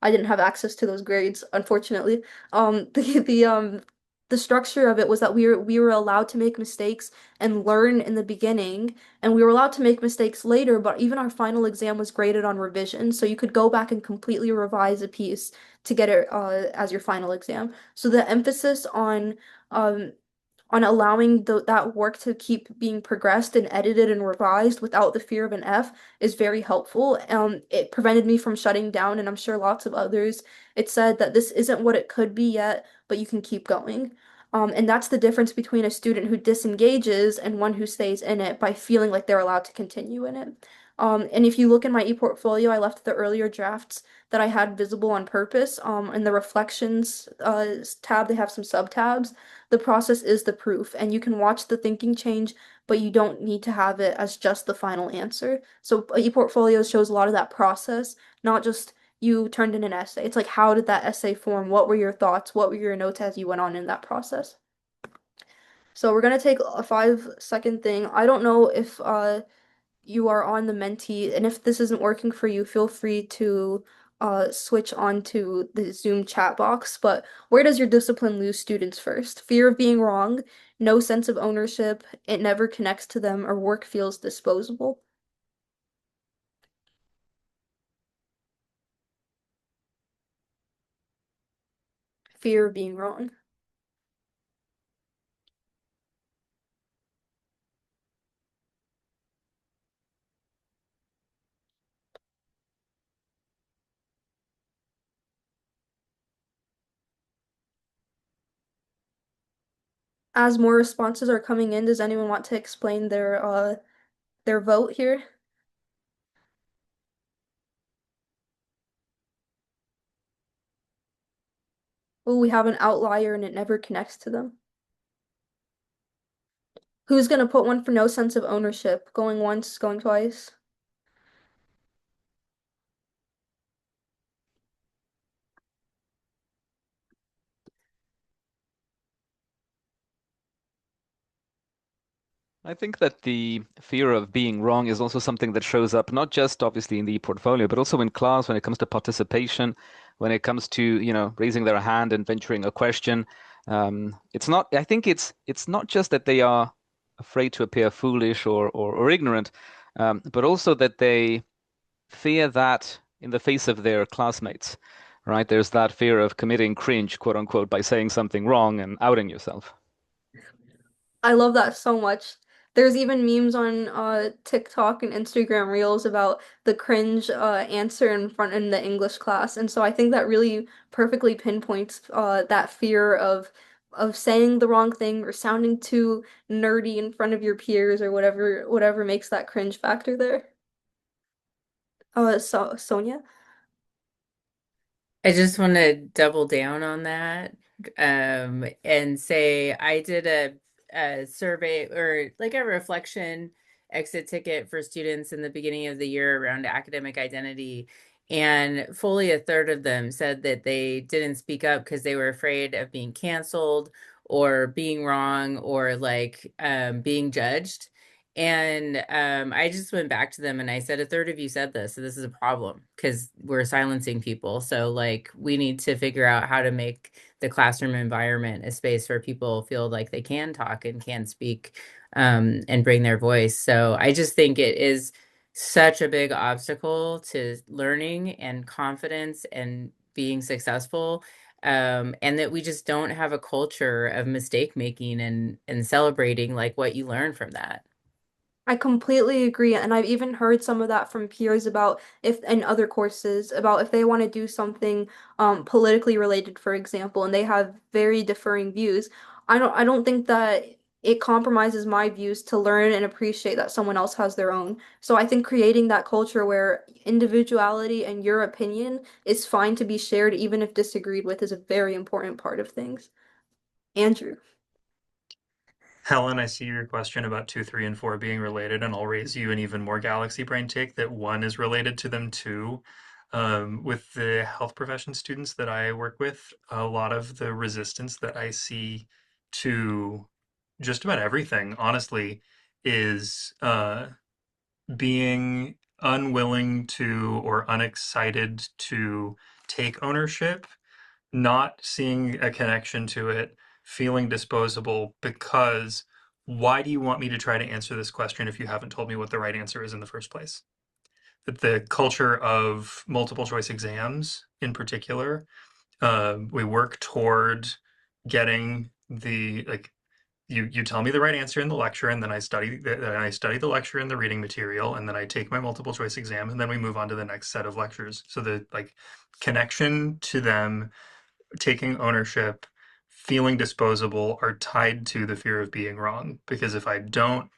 didn't have access to those grades, unfortunately. The structure of it was that we were allowed to make mistakes and learn in the beginning, and we were allowed to make mistakes later, but even our final exam was graded on revision, so you could go back and completely revise a piece to get it as your final exam. So the emphasis um, on allowing that work to keep being progressed and edited and revised without the fear of an F is very helpful. It prevented me from shutting down, and I'm sure lots of others. It said that this isn't what it could be yet, but you can keep going. And that's the difference between a student who disengages and one who stays in it by feeling like they're allowed to continue in it. And if you look in my ePortfolio, I left the earlier drafts that I had visible on purpose. In the reflections tab, they have some sub-tabs. The process is the proof, and you can watch the thinking change, but you don't need to have it as just the final answer. So ePortfolio shows a lot of that process, not just you turned in an essay. It's like, how did that essay form? What were your thoughts? What were your notes as you went on in that process? So we're gonna take a 5-second thing. I don't know if you are on the Menti, and if this isn't working for you, feel free to switch on to the Zoom chat box. But where does your discipline lose students first? Fear of being wrong, no sense of ownership, it never connects to them, or work feels disposable. Fear of being wrong. As more responses are coming in, does anyone want to explain their vote here? Oh, we have an outlier and it never connects to them. Who's gonna put one for no sense of ownership? Going once, going twice. I think that the fear of being wrong is also something that shows up not just obviously in the portfolio, but also in class when it comes to participation, when it comes to, raising their hand and venturing a question. It's not, I think it's not just that they are afraid to appear foolish or ignorant, but also that they fear that in the face of their classmates, right? There's that fear of committing cringe, quote unquote, by saying something wrong and outing yourself. I love that so much. There's even memes on TikTok and Instagram Reels about the cringe answer in front in the English class. And so I think that really perfectly pinpoints that fear of saying the wrong thing or sounding too nerdy in front of your peers or whatever makes that cringe factor there. So Sonia? I just want to double down on that, and say I did a survey or like a reflection exit ticket for students in the beginning of the year around academic identity. And fully a third of them said that they didn't speak up because they were afraid of being canceled or being wrong or like being judged. And I just went back to them and I said, a third of you said this, so this is a problem because we're silencing people. So like we need to figure out how to make the classroom environment a space where people feel like they can talk and can speak and bring their voice. So I just think it is such a big obstacle to learning and confidence and being successful. And that we just don't have a culture of mistake making and celebrating like what you learn from that. I completely agree, and I've even heard some of that from peers about if in other courses about if they want to do something politically related, for example, and they have very differing views. I don't think that it compromises my views to learn and appreciate that someone else has their own. So I think creating that culture where individuality and your opinion is fine to be shared even if disagreed with is a very important part of things. Andrew. Helen, I see your question about 2, 3, and 4 being related, and I'll raise you an even more galaxy brain take that 1 is related to them too. With the health profession students that I work with, a lot of the resistance that I see to just about everything, honestly, is being unwilling to or unexcited to take ownership, not seeing a connection to it, feeling disposable because why do you want me to try to answer this question if you haven't told me what the right answer is in the first place? That the culture of multiple choice exams in particular, we work toward getting the like you tell me the right answer in the lecture and then I study the lecture and the reading material and then I take my multiple choice exam and then we move on to the next set of lectures. So the like connection to them taking ownership, feeling disposable are tied to the fear of being wrong. Because if I don't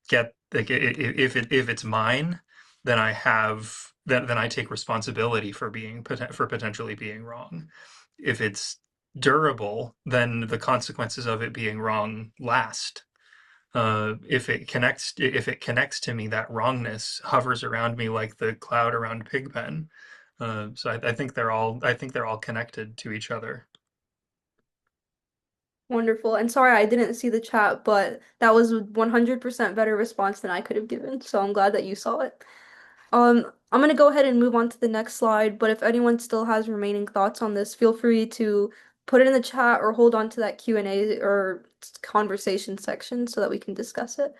get like if it's mine, then then I take responsibility for potentially being wrong. If it's durable, then the consequences of it being wrong last. If it connects to me, that wrongness hovers around me like the cloud around Pigpen. So I think they're all connected to each other. Wonderful. And sorry, I didn't see the chat, but that was 100% better response than I could have given. So I'm glad that you saw it. I'm going to go ahead and move on to the next slide, but if anyone still has remaining thoughts on this, feel free to put it in the chat or hold on to that Q&A or conversation section so that we can discuss it.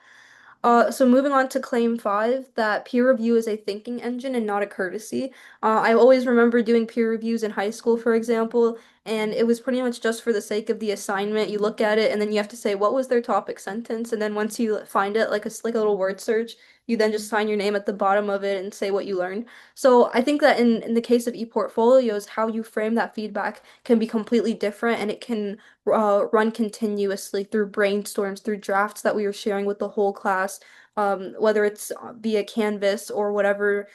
So moving on to claim 5, that peer review is a thinking engine and not a courtesy. I always remember doing peer reviews in high school, for example, and it was pretty much just for the sake of the assignment. You look at it and then you have to say what was their topic sentence, and then once you find it, like a little word search, you then just sign your name at the bottom of it and say what you learned. So I think that in the case of ePortfolios, how you frame that feedback can be completely different, and it can run continuously through brainstorms, through drafts that we are sharing with the whole class, whether it's via Canvas or whatever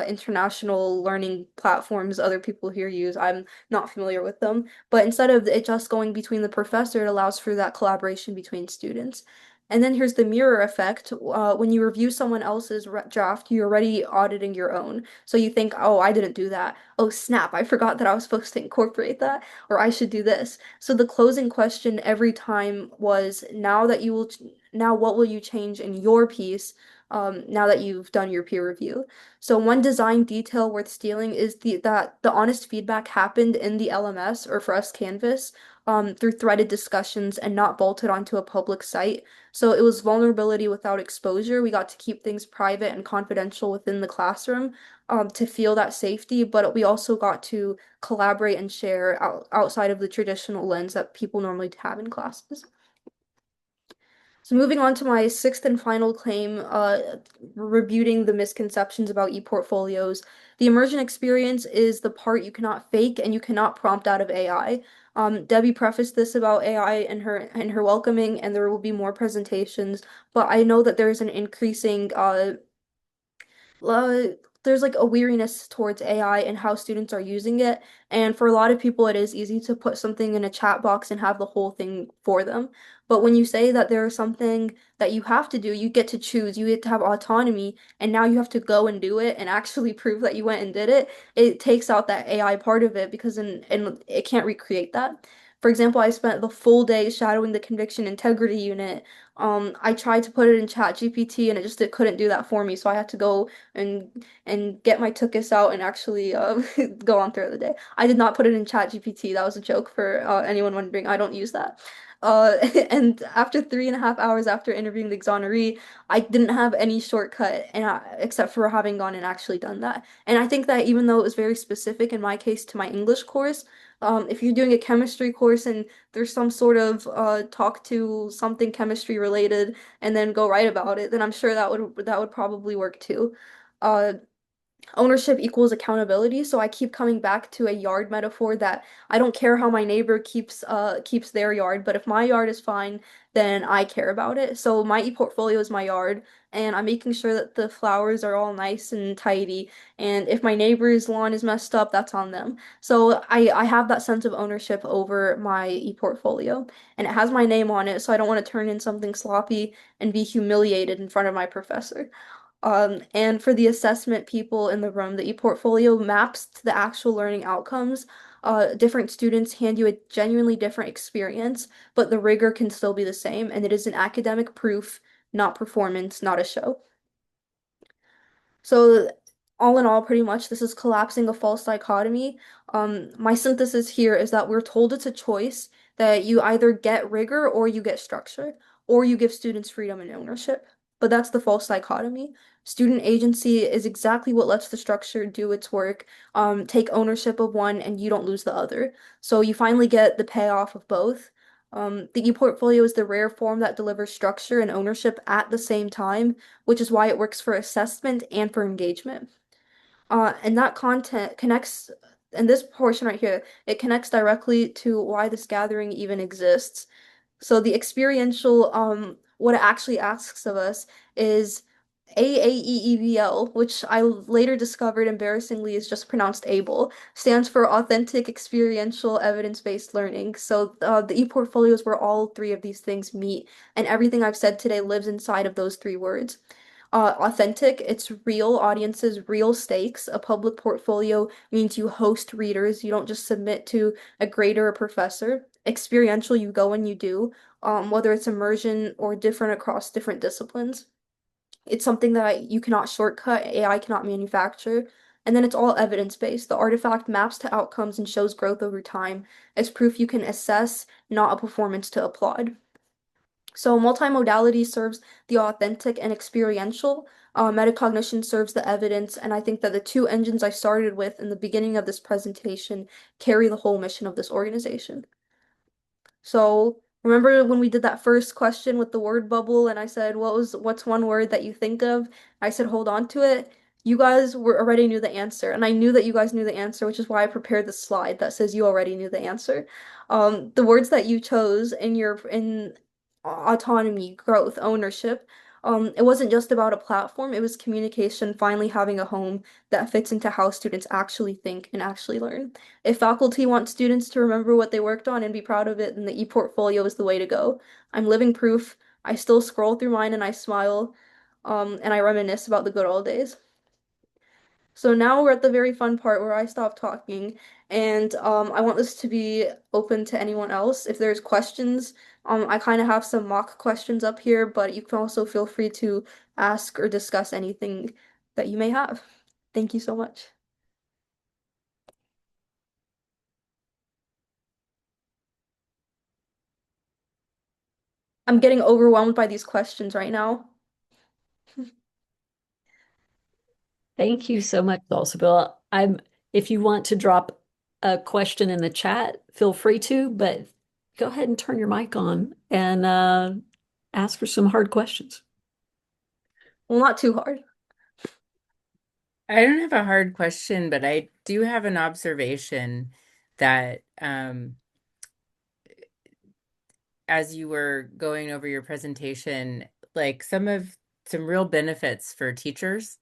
international learning platforms other people here use. I'm not familiar with them, but instead of it just going between the professor, it allows for that collaboration between students. And then here's the mirror effect. When you review someone else's draft, you're already auditing your own. So you think, oh, I didn't do that. Oh, snap, I forgot that I was supposed to incorporate that, or I should do this. So the closing question every time was, now what will you change in your piece, now that you've done your peer review? So one design detail worth stealing is that the honest feedback happened in the LMS, or for us, Canvas, through threaded discussions and not bolted onto a public site. So it was vulnerability without exposure. We got to keep things private and confidential within the classroom, to feel that safety, but we also got to collaborate and share outside of the traditional lens that people normally have in classes. So moving on to my sixth and final claim, rebuting the misconceptions about ePortfolios. The immersion experience is the part you cannot fake and you cannot prompt out of AI. Debbie prefaced this about AI in her welcoming, and there will be more presentations, but I know that there is an increasing uh, there's like a weariness towards AI and how students are using it. And for a lot of people, it is easy to put something in a chat box and have the whole thing for them. But when you say that there is something that you have to do, you get to choose, you get to have autonomy, and now you have to go and do it and actually prove that you went and did it. It takes out that AI part of it because and it can't recreate that. For example, I spent the full day shadowing the conviction integrity unit. I tried to put it in Chat GPT and it couldn't do that for me. So I had to go and get my Tookus out and actually go on throughout the day. I did not put it in Chat GPT. That was a joke for anyone wondering. I don't use that. Uh, and after 3.5 hours after interviewing the exoneree, I didn't have any shortcut except for having gone and actually done that. And I think that even though it was very specific in my case to my English course, if you're doing a chemistry course and there's some sort of talk to something chemistry related and then go write about it, then I'm sure that would probably work too. Uh, Ownership equals accountability, so I keep coming back to a yard metaphor that I don't care how my neighbor keeps their yard, but if my yard is fine, then I care about it. So my ePortfolio is my yard, and I'm making sure that the flowers are all nice and tidy. And if my neighbor's lawn is messed up, that's on them. So I have that sense of ownership over my ePortfolio, and it has my name on it, so I don't want to turn in something sloppy and be humiliated in front of my professor. And for the assessment people in the room, the ePortfolio maps to the actual learning outcomes. Different students hand you a genuinely different experience, but the rigor can still be the same, and it is an academic proof, not performance, not a show. So, all in all, pretty much, this is collapsing a false dichotomy. My synthesis here is that we're told it's a choice that you either get rigor or you get structure, or you give students freedom and ownership. But that's the false dichotomy. Student agency is exactly what lets the structure do its work, take ownership of one, and you don't lose the other. So you finally get the payoff of both. The ePortfolio is the rare form that delivers structure and ownership at the same time, which is why it works for assessment and for engagement. And that content connects, and this portion right here, it connects directly to why this gathering even exists. So the experiential, what it actually asks of us is AAEEBL, which I later discovered embarrassingly is just pronounced ABLE, stands for Authentic Experiential Evidence-Based Learning. So the ePortfolios where all three of these things meet, and everything I've said today lives inside of those three words. Authentic, it's real audiences, real stakes. A public portfolio means you host readers, you don't just submit to a grader or professor. Experiential, you go and you do, whether it's immersion or different across different disciplines. It's something that you cannot shortcut, AI cannot manufacture. And then it's all evidence-based. The artifact maps to outcomes and shows growth over time as proof you can assess, not a performance to applaud. So multimodality serves the authentic and experiential. Metacognition serves the evidence, and I think that the two engines I started with in the beginning of this presentation carry the whole mission of this organization. So remember when we did that first question with the word bubble and I said, what's one word that you think of? I said, hold on to it. You guys already knew the answer, and I knew that you guys knew the answer, which is why I prepared the slide that says you already knew the answer. The words that you chose in autonomy, growth, ownership, it wasn't just about a platform, it was communication finally having a home that fits into how students actually think and actually learn. If faculty want students to remember what they worked on and be proud of it, then the ePortfolio is the way to go. I'm living proof I still scroll through mine and I smile, and I reminisce about the good old days. So now we're at the very fun part where I stop talking, and I want this to be open to anyone else. If there's questions, I kind of have some mock questions up here, but you can also feel free to ask or discuss anything that you may have. Thank you so much. I'm getting overwhelmed by these questions right now. Thank you so much, Salsabil. If you want to drop a question in the chat, feel free to, but go ahead and turn your mic on and ask for some hard questions. Well, not too hard. I don't have a hard question, but I do have an observation that as you were going over your presentation, like some real benefits for teachers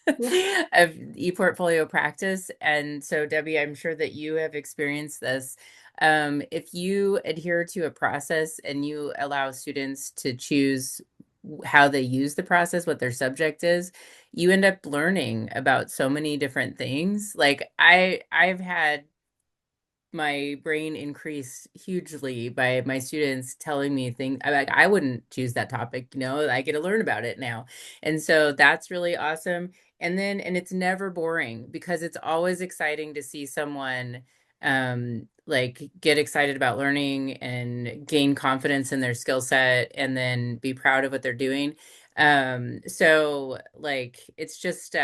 of ePortfolio practice. And so, Debbie, I'm sure that you have experienced this. If you adhere to a process and you allow students to choose how they use the process, what their subject is, you end up learning about so many different things. Like I've had my brain increased hugely by my students telling me things like I wouldn't choose that topic, I get to learn about it now. And so that's really awesome. And it's never boring because it's always exciting to see someone like get excited about learning and gain confidence in their skill set and then be proud of what they're doing. So like it's just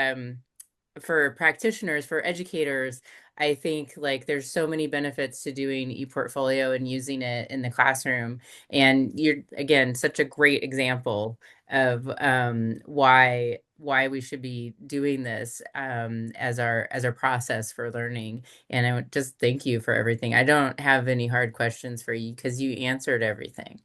for practitioners, for educators, I think like there's so many benefits to doing ePortfolio and using it in the classroom. And you're again such a great example of why we should be doing this as our process for learning. And I would just thank you for everything. I don't have any hard questions for you because you answered everything.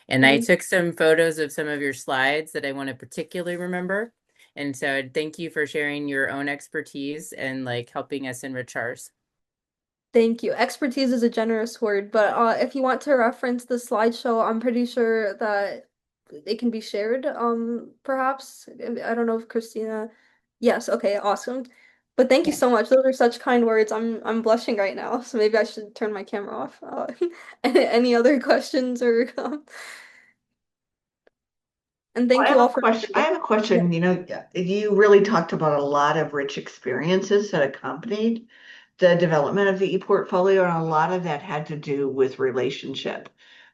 And I took some photos of some of your slides that I want to particularly remember. And so thank you for sharing your own expertise and like helping us enrich ours. Thank you. Expertise is a generous word, but if you want to reference the slideshow, I'm pretty sure that it can be shared, perhaps. I don't know if Christina. Yes, okay, awesome. But thank you Yeah. so much. Those are such kind words. I'm blushing right now, so maybe I should turn my camera off. Any other questions or and I thank you have a all for question. I have a question. You really talked about a lot of rich experiences that accompanied the development of the ePortfolio, and a lot of that had to do with relationship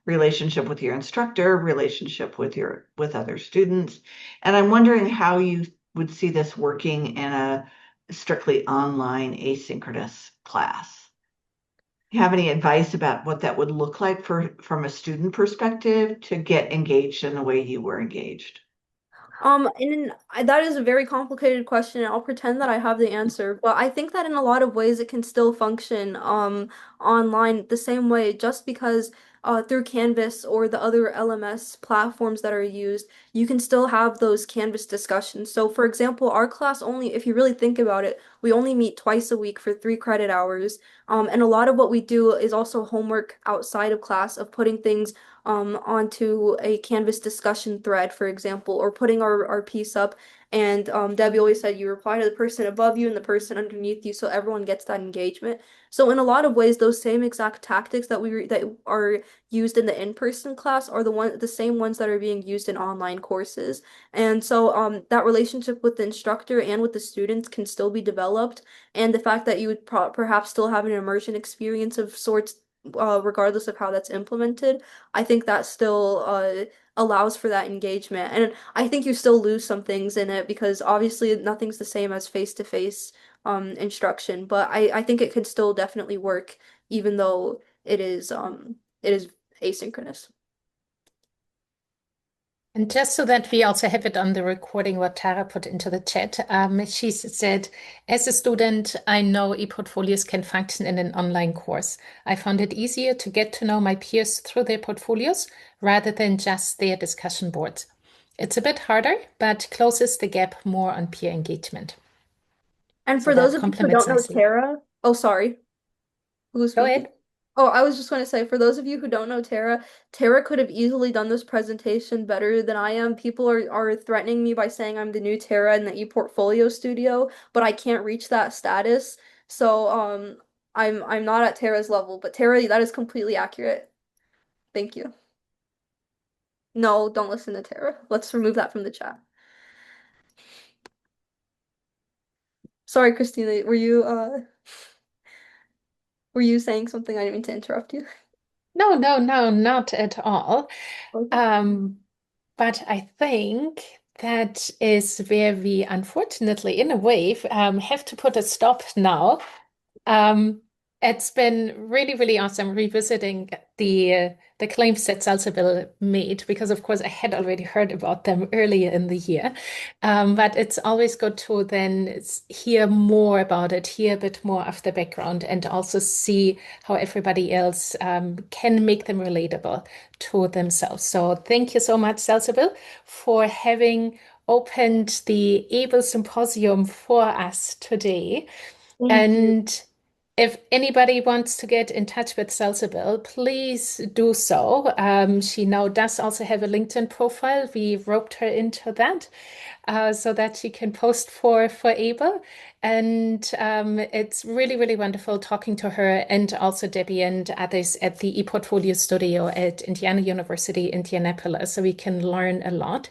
with your instructor, relationship with other students. And I'm wondering how you would see this working in a strictly online asynchronous class. You have any advice about what that would look like from a student perspective to get engaged in the way you were engaged? That is a very complicated question, and I'll pretend that I have the answer. But I think that in a lot of ways it can still function online the same way, just because through Canvas or the other LMS platforms that are used, you can still have those Canvas discussions. So, for example, our class only, if you really think about it, we only meet twice a week for 3 credit hours. And a lot of what we do is also homework outside of class of putting things onto a Canvas discussion thread, for example, or putting our piece up. And Debbie always said you reply to the person above you and the person underneath you, so everyone gets that engagement. So in a lot of ways, those same exact tactics that are used in the in-person class are the same ones that are being used in online courses. And so that relationship with the instructor and with the students can still be developed. And the fact that you would perhaps still have an immersion experience of sorts, regardless of how that's implemented, I think that still allows for that engagement. And I think you still lose some things in it because obviously nothing's the same as face-to-face instruction, but I think it could still definitely work even though it is asynchronous. And just so that we also have it on the recording, what Tara put into the chat, she said, as a student, I know ePortfolios can function in an online course. I found it easier to get to know my peers through their portfolios rather than just their discussion boards. It's a bit harder, but closes the gap more on peer engagement. And So for those that of you who complements don't know nicely. Tara, oh, sorry, who was Go speaking? ahead. Oh, I was just going to say, for those of you who don't know Tara, Tara could have easily done this presentation better than I am. People are threatening me by saying I'm the new Tara in the ePortfolio studio, but I can't reach that status. So, I'm not at Tara's level, but Tara, that is completely accurate. Thank you. No, don't listen to Tara. Let's remove that from the chat. Sorry, Christina, were you saying something? I didn't mean to interrupt you. No, no, no, not at all. Okay. But I think that is where we, unfortunately, in a way, have to put a stop now. Um, it's been really, really awesome revisiting the claims that Salsabil made because, of course, I had already heard about them earlier in the year. But it's always good to then hear more about it, hear a bit more of the background, and also see how everybody else can make them relatable to themselves. So thank you so much, Salsabil, for having opened the AAEEBL Symposium for us today. Thank you. And if anybody wants to get in touch with Salsabil, please do so. She now does also have a LinkedIn profile. We roped her into that so that she can post for AAEEBL. And it's really, really wonderful talking to her and also Debbie and others at the ePortfolio studio at Indiana University, Indianapolis. So we can learn a lot.